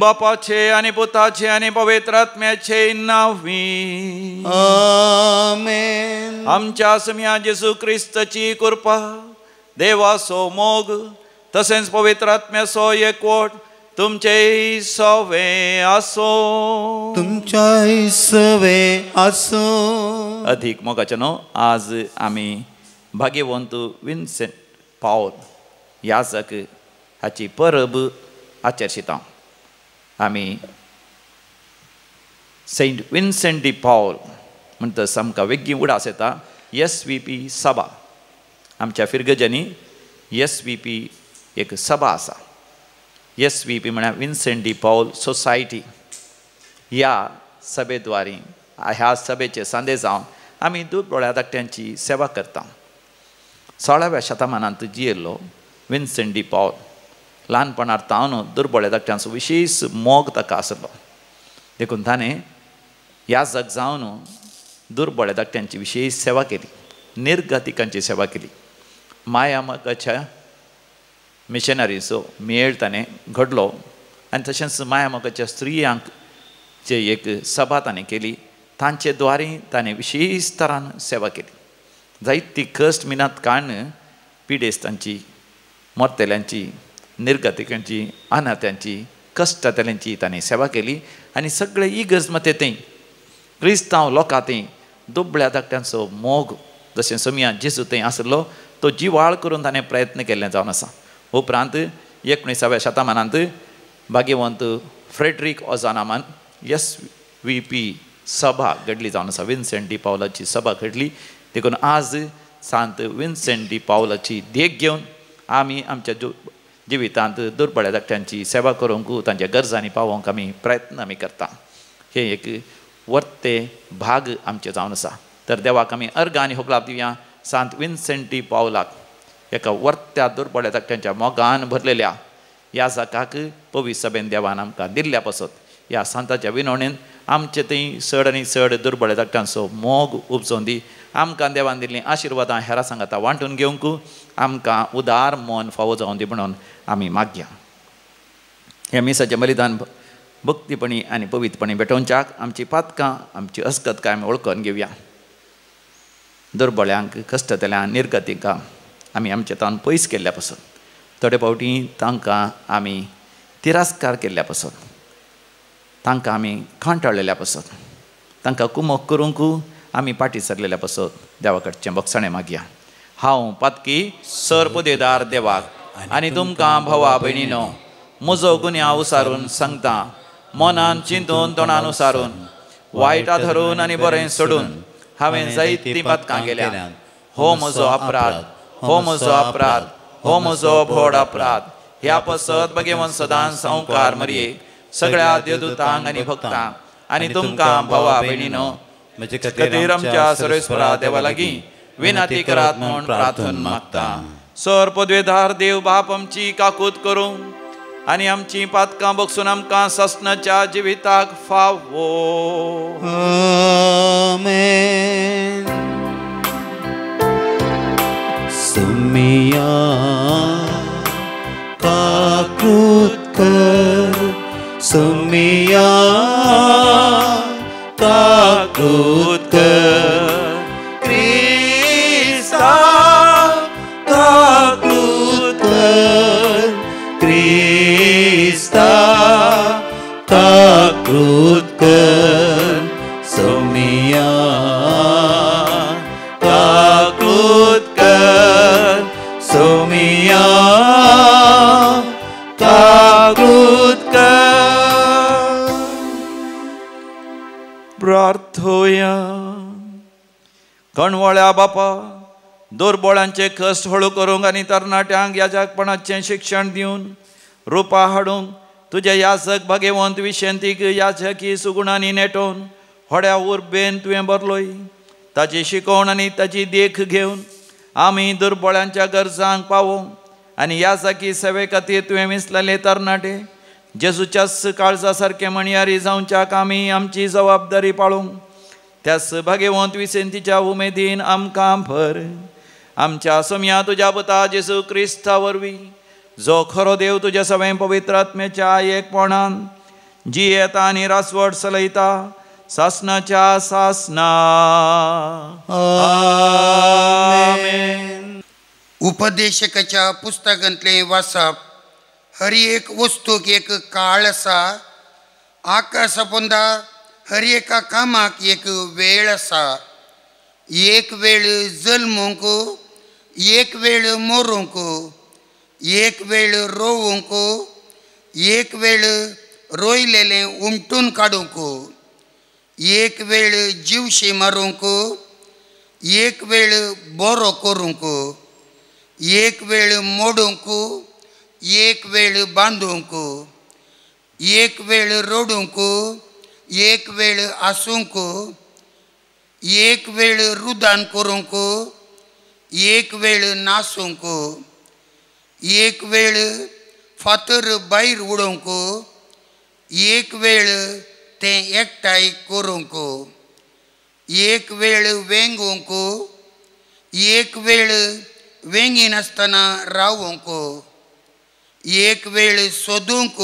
बापाचे आणि पुताचे आणि पवित्र आत्म्याचे नावी आमेन. आमच्या सम्या जेजू ख्रिस्ताची कृपा देवाचो मोग तसेच पवित्र आत्म्याचो एकवट तुमचे सवे आसो तुमच्या सवे आसो. अधिक मोगाचे न्हू आज आमी भाग्यवंत विन्सेंट पावल याजक हाची परब आचरशिता. आमी सेंट विन्सेंट डी पावल म्हणटच आमकां वेगळी उडास येता. SVP सभा आमच्या फिरगजांनी SVP एक सभा आसा. SVP म्हळ्यार विन्सेंट डी पावल सोसायटी. ह्या सभेद्वारी ह्या सभेचे सांदे जावन आमी दुर्बळ्या धाकट्यांची सेवा करता. 16व्या शतमानांत जियेल्लो विन्सेंट डी पावल ल्हानपणांत तावन दुर्बळ्या धाकट्यांचो विशेश मोग ताका आसलो. देखून ताणें ह्या जग जावन दुर्बळ्या धाकट्यांची विशेष सेवा केली. निर्गतिकांची सेवा केली. मायामकाच्या मिशनरीचो मेळ ताणें घडलो आनी तशेंच मायामकाच्या स्त्रियांक जे एक सभा ताणें केली. तांचे द्वारे ताणें विशेश तरान सेवा केली. जायती कश्ट मिनात काण पिडेस्तांची मोरतेल्यांची निर्गतिकांची अनाथ्यांची कश्टातल्यांची ताणें सेवा केली. आनी सगळे इगर्ज मते तें क्रिस्तांव लोकां तें दुबळ्या धाकट्यांचो मोग जशें समिया जेजू थंय आसलो तो जिवाळ करून ताणें प्रयत्न केल्लें जावन आसा. उपरांत 19व्या शतमानांत भाग्यवंत फ्रेडरीक ओझानामान SVP सभा घडली जावन आसा. विन्सेंट डी पावलाची सभा घडली. देखून आज सांत विन्सेंट डी पावलाची देख घेवन आमी आमच्या जिवितांत दुर्बळ्या धाकट्यांची सेवा करूंक तांच्या गरजांनी पावोवंक आमी प्रयत्न आमी करता. हे एक वर्ते भाग आमचे जावन आसा. तर देवाक आमी अर्घ आनी होगलाप दिवया. सांत विन्सेंट डी पावलाक एका वर्त्या दुर्बळ्या धाकट्यांच्या मोगान भरलेल्या ह्या जाकाक पवित्र सभेन देवान आमकां दिल्ल्या पासत ह्या सांताच्या विनवणेन आमचे थंय चड आनी चड दुर्बळ्या धाकट्यांचो मोग उपजोवन दी. आमकां देवान दिल्लीं आशिर्वादां हेरां सांगाता वांटून घेवंक आमकां उदार मन फावो जावं दी म्हणून आमी मागया. ह्या मिसाचें बलिदान भक्तीपणी आनी पवित्रपणी भेटोवच्याक आमची पातकां आमची अस्कतकाय आमी वळखून घेवया. दुर्बळ्यांक कश्टतल्यांक निर्गतिकांक आमी आमचे तान पयस केल्ल्या पासून थोडे फावटी तांकां आमी तिरस्कार केल्ल्या पासून तांकां आमी कांटाळलेल्या पसत तांकां कुमोक करूंक आमी फाटी सरलेल्या पसत देवा कडचें बक्षणे मागया. हांव पातकी सर पुदेदार देवाक आनी तुमकां भवा भयणीनो म्हजो गुन्यांव उसारून सांगता. मनान चिंतून तोंडान उसारून वायटा धरून आनी बरें सोडून हांवें जायतीं पातकां केल्या. हो म्हजो अपराध, हो म्हजो अपराध, हो म्हजो व्हड अपराध. ह्या पसत भगेवन सदां संवकार मरयेक सगळ्या देवदूतांक आनी भक्तांक आनी तुमकां भवा भयणीनो म्हजे खातीर आमच्या सर्वेस्परा देवा लागीं विनंती करात म्हूण प्रार्थना मागता. सर पदवेदार देव बाप आमची काकूत करूं आनी आमची पातकां बगसून आमकां ससनाच्या जिविताक फावो. आमेन. सुमिया काकूत कर, सुमिया काकूत कर, क्रिस्ता काकूत कर, क्रिस्ता काकूत कर, सुमिया काकूत कर, सुमिया काकूत कर. प्रार्थोया. कणवळ्या बापा दोरबोळांचे कश्ट हळू करूंक आनी तरणाट्यांक याजकपणाचें शिक्षण दिवन रुपां हाडूंक तुजे याजक भगेवंत विशेंतीक याजकी सुगुणांनी नेटोवन व्हड्या उर्बेन तुवें भरलोय. ताची शिकवण आनी ताची देख घेवन आमी दुर्बळांच्या गरजांक पावोवंक आनी याजकी सेवे खातीर तुवें विसलेले तरणाटे जेजूच्याच काळजा सारके म्हणयारी जावच्याक आमी आमची जबाबदारी पाळूंक त्याच भगेवंत विसेंतीच्या उमेदीन आमकां भर. आमच्या सोम्या तुज्या पुता जेजू क्रिस्ता वरवीं जो खरो देव तुजे सगळे पवित्र आत्म्याच्या एकपणान जियेता आनी रासवट चलयता सासनाच्या सासना. आमेन. उपदेशकाच्या पुस्तकांतले वाचप. हर एक वस्तूक एक काळ आसा. आकाशा पोंदा हर एका कामाक एक वेळ आसा. एक वेळ जल्मूंक, एक वेळ मरूंक, एक वेळ रोवूंक, एक वेळ रोयलेलें उमटून काडूंक, एक वेळ जीवशी मारूंक, एक वेळ बरो करूंक, एक वेळ मोडूंक, एक वेळ बांदूंक, एक वेळ रडूंक, एक वेळ आसूंक, एक वेळ रुदान करूंक, एक वेळ नासूंक, एक वेळ फातर भायर उडोवंक, एक वेळ तें एकठांय करूंक, एक वेळ वेंगूंक, एक वेळ वेंगी नासतना रावूंक, एक वेळ सोदूंक,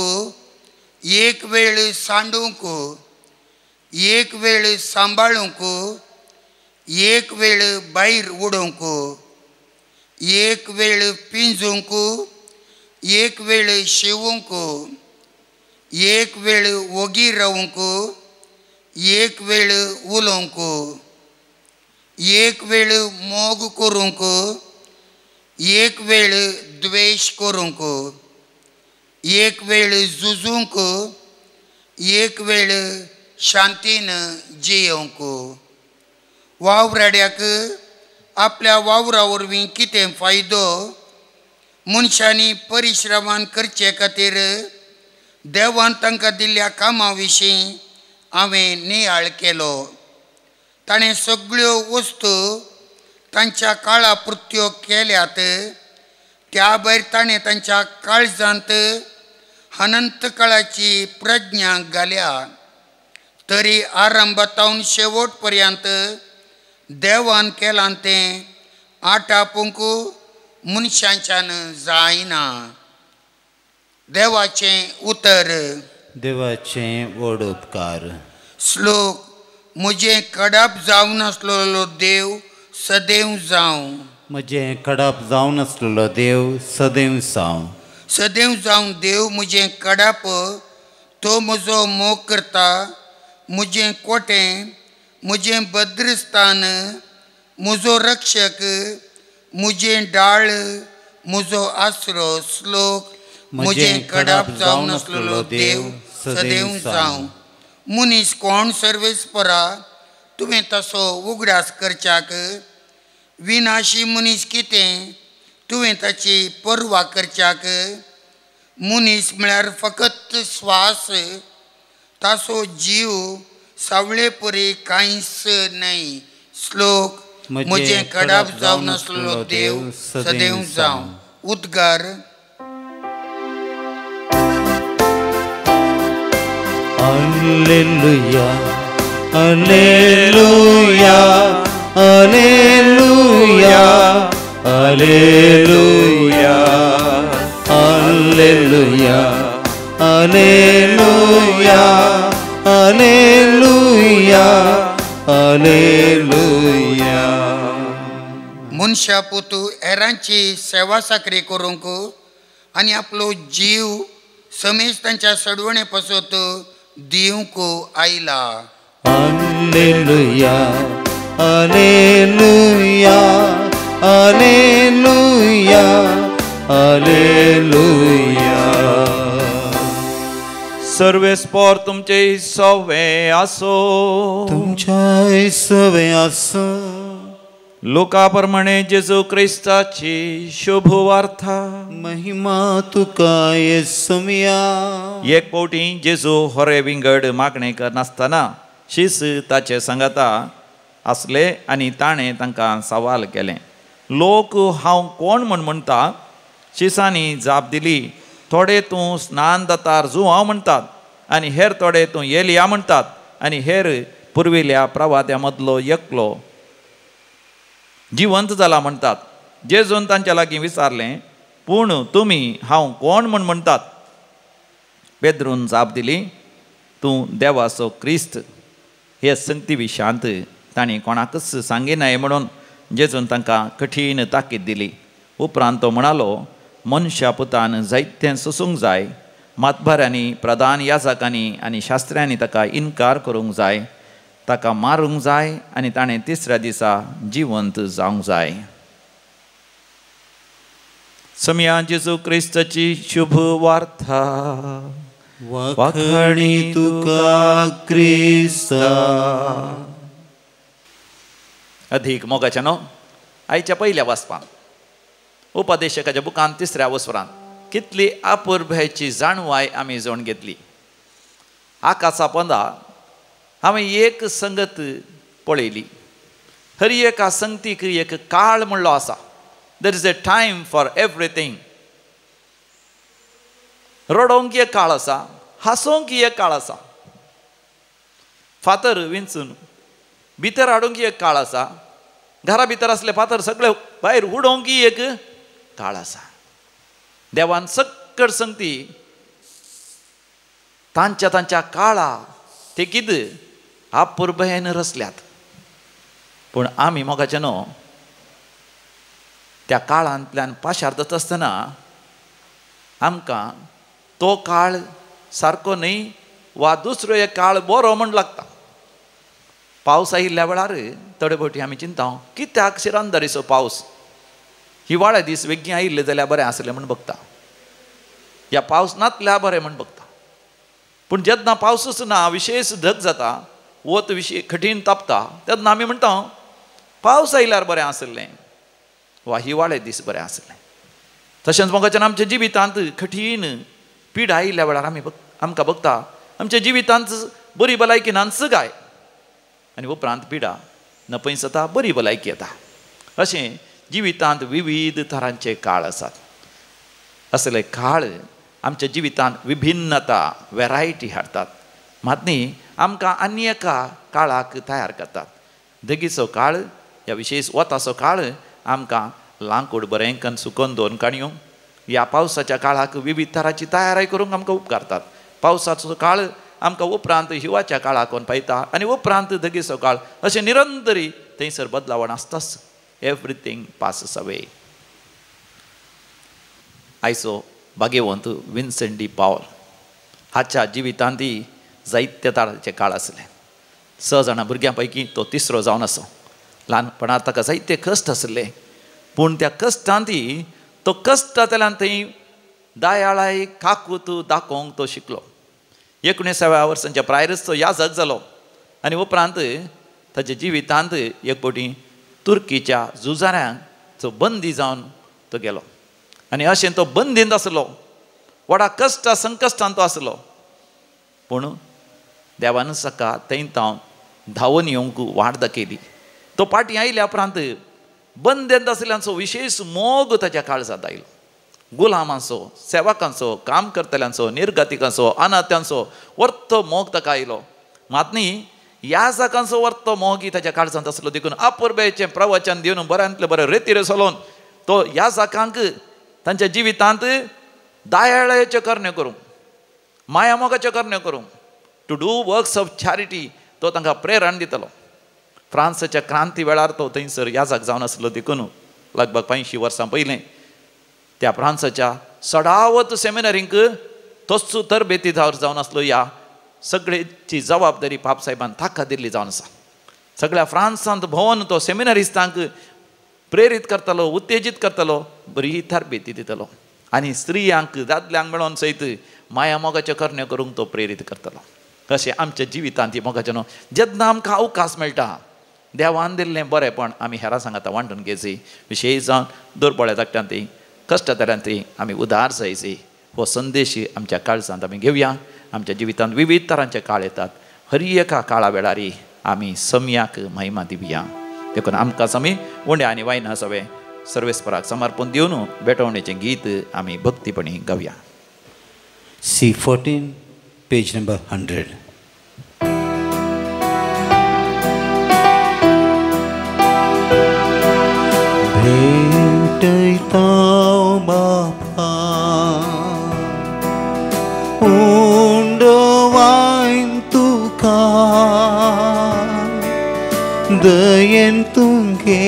एक वेळ सांडूंक, एक वेळ सांबाळूंक, एक वेळ भायर उडोवंक, एक वेळ पिंजूंक, एक वेळ शिवूंक, एक वेळ वोगी रावूंक, एक वेळ उलोवंक, एक वेळ मोग करूंक, एक वेळ द्वेश करूंक, एक वेळ झुजूंक, एक वेळ शांतीन जियोंक. वावराड्याक आपल्या वावरा वरवीं कितें फायदो? मनशांनी परिश्रमान करचे खातीर देवान तांकां दिल्ल्या कामा विशीं हांवें नियाळ केलो. ताणें सगळ्यो वस्तू तांच्या काळा पुरत्यो केल्यात. त्या भायर ताणें तांच्या काळजांत अनंत काळाची प्रज्ञा घाल्या. तरी आरंभातावन शेवट पर्यंत देवान केलां तें आटापूंक मनशांच्यान जायना. देवाचें उतर. देवाचें व्हड उपकार. श्लोक. म्हजें कडप जावं नासलेलो देव सदैव जावं. म्हजें कडप जावं नासलेलो देव सदैव जावं. सदैव जावं देव म्हजें कडप तो म्हजो मोग करता, म्हजें कोटें, म्हजें भद्रस्थान, म्हजो रक्षक, म्हजें डाळ, म्हजो आसरो. श्लोक. म्हजें कडाप जावं नासलेलो देव सदैव जावं. मनीस कोण सर्वेस्परा तुवें तसो उगडास करच्याक. विनाशी मनीस कितें तुवें ताची पर्वा करच्याक. मनीस म्हळ्यार फकत स्वास, ताचो जीव सावळे परी कांयच नाही. श्लोक. म्हजें कडाप जावं नासलेलो देव सदैव जावं. उद्गार. Alleluia, Alleluia, Alleluia, Alleluia, Alleluia, Alleluia, Alleluia, Alleluia. मनशा पोतू हेरांची सेवा साकरी करूंक आनी आपलो जीव समेज तांच्या सडवणे पासत दिवंक आयला. Alleluia, Alleluia, Alleluia, Alleluia. सर्वेस्पर तुमचे सवे आसो. तुमच्या सवे आसो. लोकाप्रमाणे जेजू क्रिस्ताची शुभ वार्ता. महिमा तुका येसुमिया. एक पावटी जेजू होरे विंगड मागणे करनासतना शिस ताचे संगता असले आनी ताणें तांकां सवाल केलें. लोक हांव कोण म्हण म्हणटा? शिसांनी जाप दिली, थोडे तूं स्नान दातार जुवांव म्हणटात, आनी हेर थोडे तूं एलिया म्हणटात, आनी हेर पुर्विल्या प्रवाद्या मदलो एकलो जिवंत जाला म्हणटात. जेजून तांच्या लागीं विचारलें, पूण तुमी हांव कोण म्हण म्हणटात? पेद्रून जाप दिली, तूं देवाचो क्रिस्त. हे संगती विशांत तांणी कोणाकच सांगिनाय म्हणून जेजून तांकां कठीण ताकीद दिली. उपरांत तो म्हणालो, मनशा पुतान जायतें सोसूंक जाय. मातबाऱ्यांनी, प्रधान याजकांनी आनी शास्त्र्यांनी ताका इन्कार करूंक जाय, ताका मारूंक जाय आनी ताणें तिसऱ्या दिसा जिवंत जावंक जाय. समया जेजू क्रिस्ताची शुभ वार्ता. वाखणी तुका क्रिस्ता. अधिक मोगाच्या न्हू. आयच्या पयल्या वाचपान उपदेशकाच्या बुकान तिसऱ्या वसरान कितली आपुरभ्याची जाणवाय आमी जावन घेतली. आकाशा पंदा हांवें एक संगत पळयली. हर एका संगतीक एक काळ म्हणलो आसा. There is a time for everything. रडोंक एक काळ आसा, हांसोंक एक काळ आसा, फातर विंचून भितर हाडूंक एक काळ आसा, घरा भितर असले फातर सगळे भायर उडोवंक एक काळ आसा. देवान सक्कड संगती तांच्या तांच्या काळा ते कितें आपुरभयेन रचल्यात. पूण आमी मोगाचे न्हू त्या काळांतल्यान पाशार जाता आसतना आमकां तो काळ सारको न्हय वा दुसरो एक काळ बरो म्हण लागता. पावस आयिल्ल्या वेळार थोडे फावटी आमी चिंता कित्याक शिरांदरीचो पावस. हिवाळे दीस वेगळी आयिल्ले जाल्यार बरें आसलें म्हण बगता, या पावस नातल्या बरें म्हण बगता. पूण जेन्ना पावसूच ना, विशेष ढग जाता, वत विशेष कठीण तापता, तेन्ना आमी म्हणटा पावस आयल्यार बरें आसलें वा हिवाळे दीस बरें आसलें. तशेंच मोगाच्यान आमच्या जिवितांत कठीण पीड आयिल्ल्या वेळार आमकां बगता आमच्या जिवितांत बरी भलायकी नाच काय आनी उपरांत पिडा नपयस जाता, बरी भलायकी येता. अशें जिवितांत विविध तरांचे काळ आसात. असले काळ आमच्या जिवितांत विभिन्नता, वेरायटी हाडटात. मात न्ही आमकां आनी एका काळाक तयार करतात. देगीचो काळ, ह्या विशेश वताचो काळ आमकां लांकूड बरें करून सुकोवन दवरून काडयो. ह्या पावसाच्या काळाक विविध तरांची तयारी करूंक आमकां उपकारतात. पावसाचो काळ आमकां उपरांत हिवाच्या काळाक व्हरून पावयता आनी उपरांत देगीचो काळ. अशें निरंतरी थंयसर बदलावण आसताच. Everything passes away. आयचो भाग्यवंत विन्सेंट डी पॉल हाच्या जिवितांती जायत्या ताळाचे काळ आसले. 6 जाणां भुरग्यां पैकी तो तिसरो जावन असो. ल्हानपणांत ताका जायते कश्ट आसले, पूण त्या कश्टांती तो कश्टांतल्यान थंय दयाळाय काकूत दाखोवंक तो शिकलो. 19व्या वर्सांच्या प्रायरच तो याजक जालो आनी उपरांत ताच्या जिवितांत एक फावटी तुर्कीच्या झुजाऱ्यांचो बंदी जावन तो गेलो आनी अशें तो बंदींत आसलो. व्हडा कश्ट संकश्टांत तो आसलो, पूण देवान सका थंय तावन धांवन येवंक वाट दाखयली. तो फाटीं आयल्या उपरांत बंदेंत आसल्यांचो विशेश मोग ताच्या काळजांत आयलो. गुलामांचो, सेवकांचो, काम करतल्यांचो, निर्गतिकांचो, अनाथ्यांचो वर्तो मोग ताका आयलो. मात न्ही याजकांचो वर्तो मोगी ताच्या काळजांत आसलो. देखून अपुर्बेचें प्रवचन दिवन बऱ्यांतलें बरें रेतीर चलोवन तो याजकांक तांच्या जिवितांत दयाळेचें कर्ण्य करूंक, माया मोगाचें कर्ण्य करूंक, to do works of charity तो तांकां प्रेरण दितलो. फ्रांसाच्या क्रांती वेळार तो थंयसर याजक जावन आसलो. देखून लगभग 50 वर्सां पयलें त्या फ्रांसाच्या सडावत सेमिनरींक तोच तरबेतीदार जावन आसलो. ह्या सगळेची जबाबदारी पाप साहेबान ताका दिल्ली जावन आसा. सगळ्या फ्रांसांत भोंवन तो सेमिनरिस्टांक प्रेरीत करतलो, उत्तेजीत करतलो, बरी तरबेती दितलो आनी स्त्रियांक दादल्यांक मेळोन सयत माया मोगाचें कर्ण्य करूंक तो प्रेरीत करतलो. अशें आमच्या जिवितांत ही मोगाचें न्हू. जेन्ना आमकां अवकाश मेळटा देवान दिल्लें बरेंपण आमी हेरां सांगाता वांटून घेवची. विशेश जावन दुर्बळ्या धाकट्यांत कश्टतऱ्यांत आमी उदार जायची. हो संदेश आमच्या काळजांत आमी घेवया. आमच्या जिवितांत विविध तरांचे काळ येतात. हर एका काळा वेळारी आमी सम्याक महिमा दिवया. देखून आमकां आमी उंड्या आनी वायनां सगळे सर्वेस्पराक समर्पण दिवन भेटवणेचें गीत आमी भक्तीपणी गावया. C14, page number 100. भेटयतां बापा उंडवायन तुका दयेन तुमगे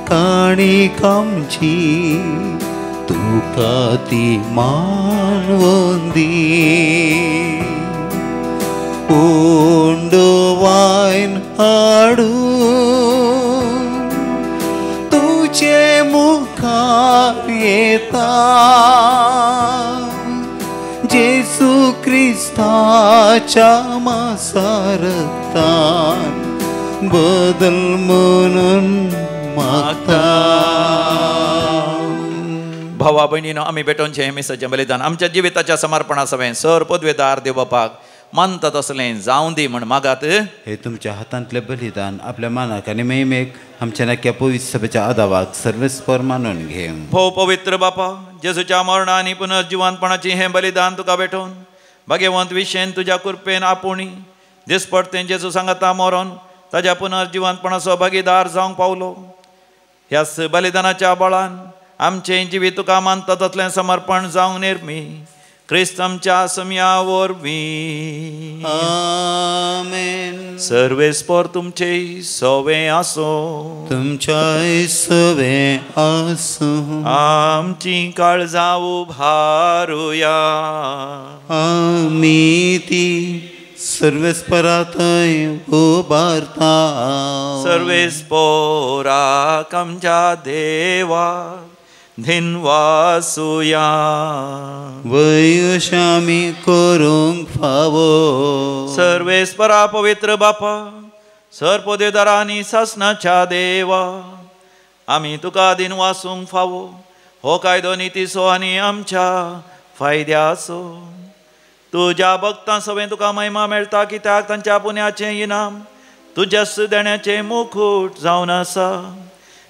काणीक आमची तुका ती मानवंदी उंडवायन हाडू तुझे मुखार येता जेसू क्रिस्ताच्या मासारतान बदल म्हणून मागता. भावा भयणीनो आमी भेटोवचें हें मिसाचें बलिदान आमच्या जिविताच्या समर्पणा सवें सर पदवेदार देव बापाक मानता तसलें जावं दी म्हण मागात. हे तुमच्या हातांतलें बलिदान आपल्या मानाक आनी मेमेक आमच्या नक्या पवित्र सभेच्या आदावाक सर्वेस्पर मानून घे. भोव पवित्र बापा जेजूच्या मरणा आनी पुनर्जिवंतपणाची हें बलिदान तुका भेटोवन भाग्यवंत विशेन तुज्या कृपेन आपुणी दिसपडतें जेजू सांगता मरोन ताज्या पुनर्जिवंतपणाचो भागीदार जावंक पावलो. ह्याच बलिदानाच्या बळान आमचें जिवीत तुका मानता तसलें समर्पण जावंक निर्मी क्रिस्त आमच्या सम्या वरवीं. आमेन. सर्वेस्पर तुमचे सवें आसो. तुमच्या सवें आसूं. आमची काळजां उभारुया. आमी ती सर्वेस्पराथंय उबारता. सर्वेस्पराक आमच्या देवा धिनवासुया. वयुशामी करूंक फावो. सर्वेस्परा पवित्र बापा सरपोदेदारा आनी सासणाच्या देवा आमी तुका दिन वासूंक फावो. हो कायदो नितीसो आनी आमच्या फायद्याचो. तुज्या भक्तां सवें तुका महिमा मेळटा कित्याक तांच्या पुण्याचें इनाम तुज्याच देण्याचें मुखूट जावन आसा.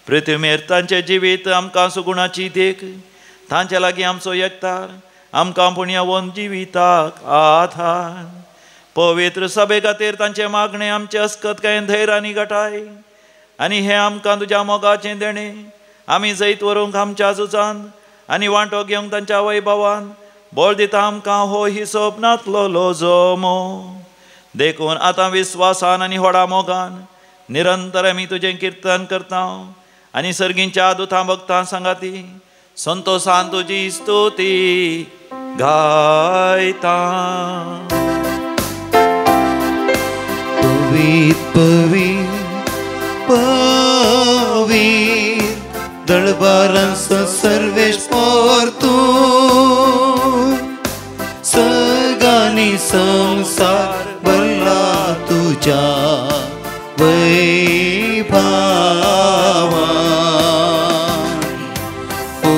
पृथ्वीमेर तांचें जिवीत आमकां सुगुणाची देख तांचे लागीं आमचो एकतार आमकां पुण्यवन जिविताक आधार. पवित्र सभे खातीर तांचे मागणें आमचे अस्कत काय धैर्य आनी घटाय आनी हें आमकां तुज्या मोगाचें देणें आमी जैत व्हरूंक आमच्या झुजांत आनी वांटो घेवंक तांच्या वैभवान बोळ दिता आमकां हो हिसोब नातलो लोजोमो. देखून आतां विस्वासान आनी व्हडा मोगान निरंतर आमी तुजें किर्तन करता आनी सर्गींच्या दुतां भक्तां सांगाती संतोशान तुजी स्तुती गायता. पवित पवित पवित दळबारांचा सर्वेश्वर तू सगळ्यांनी संसार भरला तुझ्या वैभवान. ओ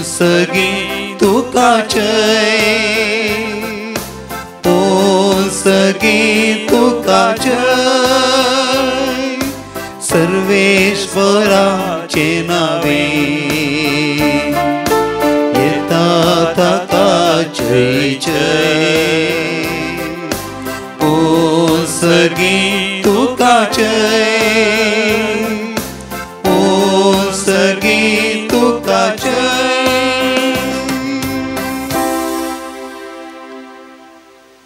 सगळी तुका जय, ओ सगळी तुका जय, सर्वेश्वराचे नावे येता ताका जय जय. ओ सगळी तुका जय, ओ सगळी तुका जय.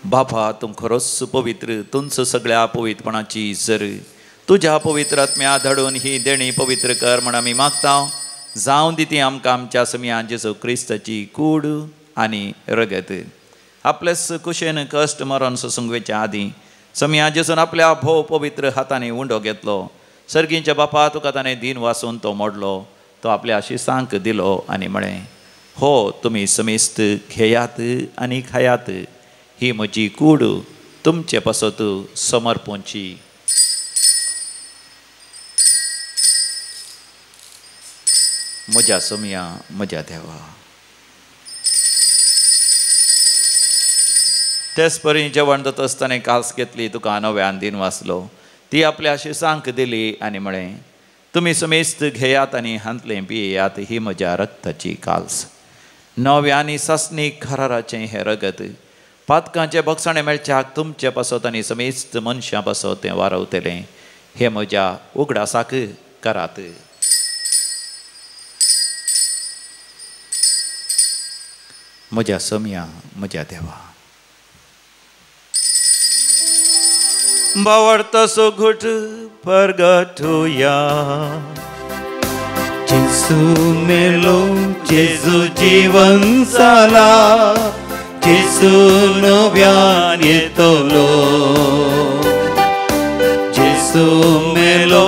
बापा तूं खरोच पवित्र, तुमचं सगळ्या पवित्रपणाची जर तुझ्या पवित्र आत्म्या धाडून ही देणी पवित्र कर म्हण आमी मागता. जावं दिती आमकां आमच्या समियान जेजू क्रिस्ताची कूड आनी रगत. आपलेच कुशेन कश्ट मरण सुसंगवेच्या आदीं समिया जेजून आपल्या भोव पवित्र हातांनी उंडो घेतलो. सर्गींच्या बापा तुका ताणें दिन वाचून तो मोडलो, तो आपल्या शिसांक दिलो आनी म्हळें, हो तुमी समेस्त घेयात आनी खायात, ही म्हजी कूड तुमचे पासत समर्पोवची. म्हज्या समिया म्हज्या देवा. तेच परी जेवण जाता आसतना काल्स घेतली, तुका नव्यान दिन वाचलो, ती आपल्या शिसांक दिली आनी म्हळें, तुमी समेस्त घेयात आनी हांतलें पियेयात, ही म्हज्या रक्ताची काल्स. नव्यानी सासणीक खराराचें हें रगत पातकांचे भक्षणे मेळच्याक तुमचे पासत आनी समेस्त मनशां पासत तें वारवतलें, हे म्हज्या उगडासाक करात. म्हज्या समिया म्हज्या देवा. बावडतसो घुट परगटुया. जेजू मेलो, जेजू जीवन जाला, जेजू नव्यान येतलो. जेजू मेलो,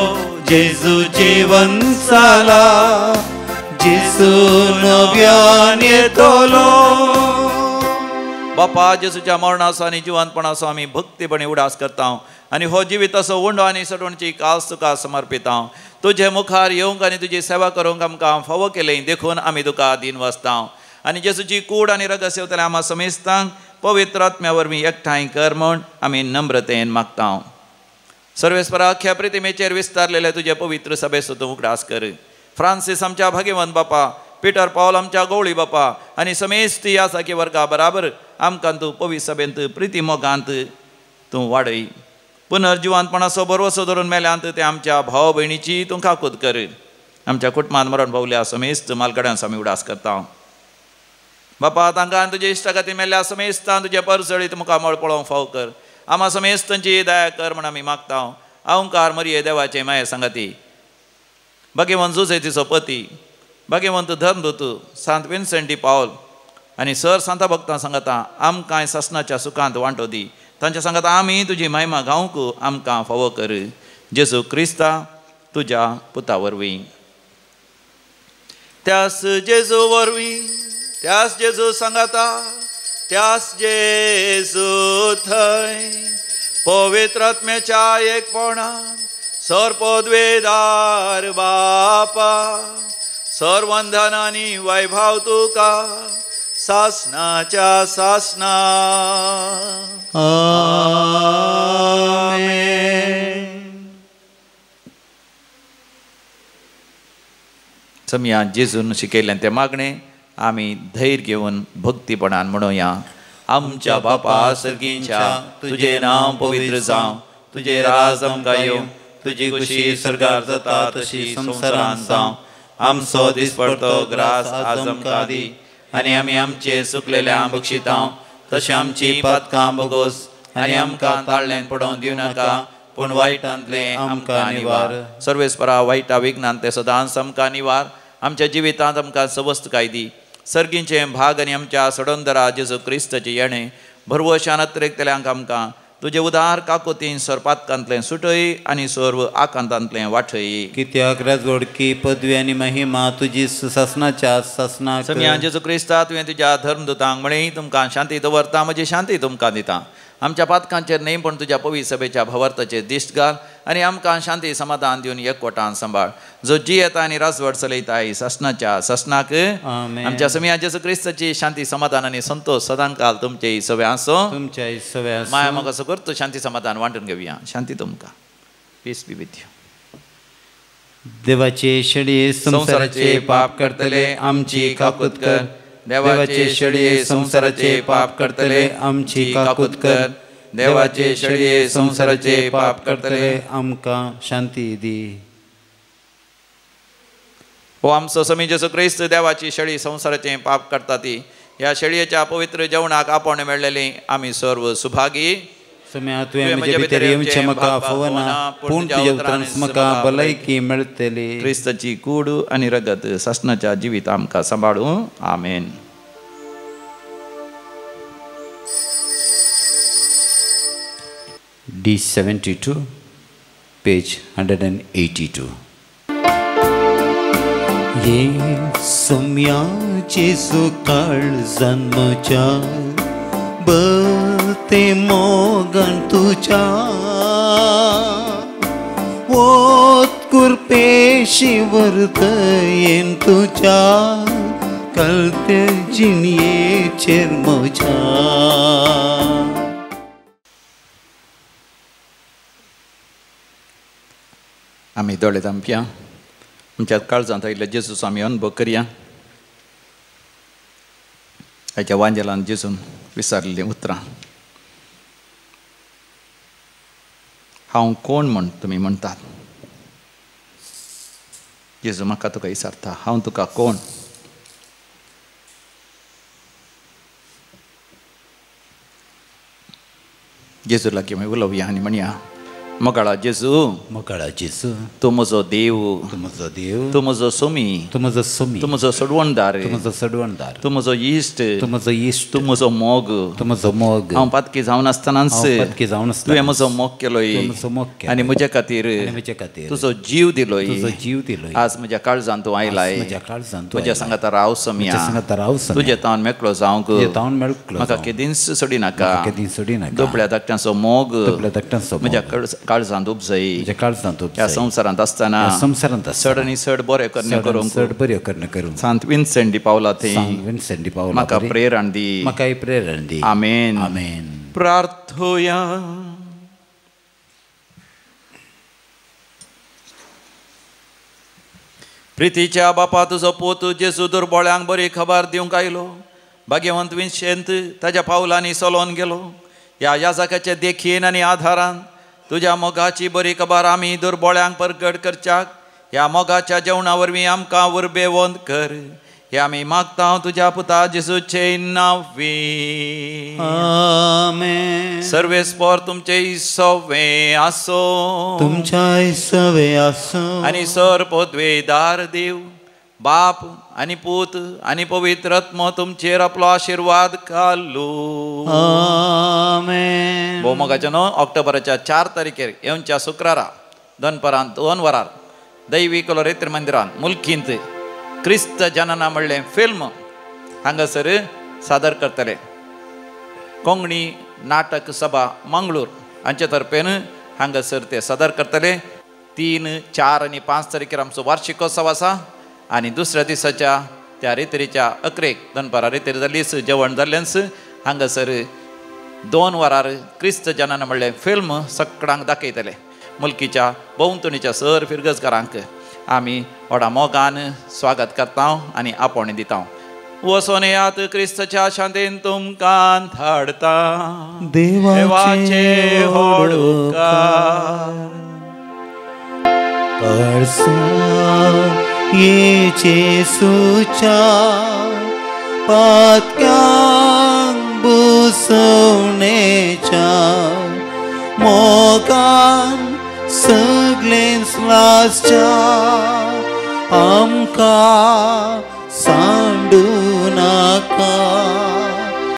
जेजू जीवन जाला, जेजू नव्यान येतलो. बापा जेजूच्या मरणाचो आनी जिवंतपणाचो आमी भक्तीपणे उडास करता आनी हो जिवीत असो उंडो आनी सडवणची कास तुका समर्पिता. तुजे मुखार येवंक आनी तुजी सेवा करूंक आमकां फावो केलें देखून आमी तुका दिन वाचता. आनी जेजूची कूड आनी रगत सेवतले आम्हा समेस्तांक पवित्र आत्म्या वरवीं एकठांय कर म्हूण आमी नम्रतेन मागता. सर्वेस्परा अख्ख्या प्रितिमेचेर विस्तारलेले तुजे पवित्र सभेचो तूं उगडास कर. फ्रांसीस आमच्या भाग्यवंत बापा, पिटर पॉल आमच्या गवळी बापा आनी समेस्त ह्या सारकी वर्गा बराबर आमकां तूं पवित्र सभेंत प्रिती मोगांत तूं वाडय. पुनर्जिवांतपणाचो बरवसो धरून मेल्यांत ते आमच्या भाव भयणीची तूं काकूत कर. आमच्या कुटुंबांत मरण पावल्या समेस्त मालगड्यांचो आमी उडास करता. बापा तांकां तुजे इश्टा खातीर मेल्ल्या समेस्तान तुजे परसळीत मुखामळ पळोवंक फाव कर. आम्हा समेस्तांची दया कर म्हण आमी मागता. अवंकार मरिये देवाचे माये सांगाती, भाग्यवंत जुझेतीचो पती, भाग्यवंत धर्मदूत सांत विन्सेंट डी पावल आनी सर सांता भक्तां सांगता आमकां ससनाच्या सुखांत वांटो दी. तांच्या सांगता आमी तुजी महिमा गावंक आमकां फावो कर. जेजू क्रिस्ता तुज्या पुता वरवीं. त्यास जेजू वरवीं, त्यास जेजू सांगता, त्यास जेजू थंय पवित्र आत्म्याच्या एकपणान सर्पद्वेदार बापा सर्वंधन आनी वैभव तुका सासनाच्या सासना. आमेन. समिया जेजून शिकयलें तें मागणें आमी धैर्य घेवन भक्तीपणान म्हणुया. आमच्या बापा सर्गींच्या तुजें नांव पवित्र जावं, तुजें राज आमकां येवं, तुजी खुशी स्वर्गार जाता तशी संवसारांत जावं. आमचो दिसपडतो ग्रास आज आमकां दी आनी आमी आमचे चुकलेल्यांक बक्षिता तशें आमची पातकां बोगोस आनी आमकां ताळ्ळेंत पडोवन दिवं नाका, पूण वायटांतलें आमकां निवार. सर्वेस्परा वायटा विघ्नांत ते सदांच आमकां निवार. आमच्या जिवितांत आमकां सवस्त काय दी. सर्गींचे भाग आनी आमच्या सडोंदरा जेजू क्रिस्ताचे येणे भरवशान अत्रेकतल्यांक आमकां तुजे उदार काकोतीन सरपातकांतलें सुटय आनी सर्व आकांतांतलें वाठय. कित्याक राजवडकी पदवी आनी महिमा तुजी ससनाच्या ससनाक समिया जेजू क्रिस्ता तुवें तुज्या धर्मदुतांक म्हळें तुमकां शांती दवरता म्हजी शांती तुमकां दिता. आमच्या पातकांचेर न्ही पण तुज्या पवित्र सभेच्या भवार्थाचेर दिश्ट घाल आनी आमकां शांती समाधान दिवन एकवटान सांबाळ. जो जी येता आनी राजवट चलयताय ससनाच्या ससनाक. आमच्या समिया जेजू क्रिस्ताची शांती समाधान आनी संतोष सदांकाल तुमचे सवे आसो. तुमच्या सव्या माया म्हाका असो करतो शांती समाधान वांटून घेवया. शांती तुमकां. Peace be with you. देवाचे शेळये संसाराचे पाप करतले आमची काकूत कर. देवाचे शेळये संसाराचे पाप करतले आमची काकूत कर. देवाचे शेळये संसाराचे पाप करतले आमकां शांती दी. हो आमचो समी जेजू क्रिस्त देवाची शेळी संसाराचे पाप करता ती. ह्या शेळयेच्या पवित्र जेवणाक आपण मेळलेली आमी सर्व सुभागी. सम्या तुवें म्हजे भितर येवचें म्हाका फोवना पूण तुज्या उतरान म्हाका भलायकी मेळटली. क्रिस्ताची कूड आनी रगत ससनाच्या जिवीत आमकां सांबाळूं. आमेन. D72 page 182. सम्याचे सुकाळ जन्मच्या बते मोगन तुझ्या ओत कुरपेशी वर्तयेन तुझ्या कळते जिणयेचेर म्हज्या. आमी दोळे तांपया. आमच्या काळजांत आयिल्ले जेजूस आमी अनुभव करया. हेच्या वांजेलान जेजून विचारलेलीं उतरां. हांव कोण म्हण तुमी म्हणटात. जेजू म्हाका तुका विचारता हांव तुका कोण. जेजू लागीं आमी उलोवया आनी म्हणया मोगाळा जेजू मोगाळा जेजू तूं म्हजो देव. तूं म्हजो देव. तूं म्हजो सोमी. तूं म्हजो सोमी. तूं म्हजो सडवणदार. तूं म्हजो सडवणदार. तूं म्हजो इश्ट. तूं म्हजो इश्ट. तूं म्हजो मोग. तूं म्हजो मोग. हांव पातकी जावन आसतनाच पदकी जावन तुवें म्हजो मोग केलोय आनी म्हजे खातीर तुजो जीव दिलोय. तुजो जीव दिलोय. आज म्हज्या काळजांत तूं आयलाय. म्हज्या काळजांत म्हज्या सांगाता राव सम्या. म्हज्या सांगाता राव सम्या. तुजे तावन मेकळो जावंक म्हाका केदींच सोडी नाका. केदीं सोडी नाका. दोपळ्या धाकट्यांचो मोग दोपळ्या धाकट्यांचो म्हज्या काळजांत उपजय. म्हज्या काळजांत ह्या संवसारांत आसतना संवसारांत चड आनी चड बरें करणे करूंक चड बऱ्यो करणे करूंक सांत विन्सेंट डी पावला थंय विन्सेंट डी पावला म्हाका प्रेरण दी. म्हाकाय प्रेरण दी. आमेन. आमेन. प्रार्थोया. प्रितीच्या बापा तुजो पोत जेजू दुर्बळ्यांक बरी खबर दिवंक आयलो. भाग्यवंत विन्सेंत ताच्या पावलांनी चलोन गेलो. ह्या याजकाच्या देखीन आनी आधारान तुज्या मोगाची बरी खबर आमी दुर्बळ्यांक परगट करच्याक ह्या मोगाच्या जेवणा वरवीं आमकां उर्बेवंत कर. हे आमी मागता तुज्या पुता जेजूचे नांवी. आमेन. सर्वेस्पर तुमचे सवे आसो. तुमच्या सवे आसो. आनी सर पोदवेदार देव बाप आनी पूत आनी पवित्र आत्मा तुमचेर आपलो आशिर्वाद घालूं. आमेन. भोवमोगाच्या न्हू ऑक्टोबराच्या 4 तारखेर येवच्या शुक्रारा दनपरांत 2 वरार दैवी कलोरेत्र मंदिरांत मुल्कींत क्रिस्त जनना म्हणलें फिल्म हांगासर सादर करतले. कोंकणी नाटक सभा मंगळूर हांचे तर्फेन हांगासर ते सादर करतले. 3, 4 आनी 5 तारखेर आमचो वार्षिकोत्सव आसा आनी दुसऱ्या दिसाच्या त्या रितरेच्या 11 दनपारा रितर जालीच जेवण जाल्लेंच हांगासर 2 वरार क्रिस्त जनना म्हणलें फिल्म सगळ्यांक दाखयतले. मुल्कीच्या भोंवतणीच्या सर फिरगजकारांक आमी व्हडा मोगान स्वागत करता आनी आपोवणें दिता. वचोन येयात क्रिस्ताच्या शांतीन तुमकां धाडटा. देवाचे व्हड उपकार. येशूच्या पातक्यांक बुसवणेच्या मोगान सगळें स्लासच्या आमकां सांडून म्हाका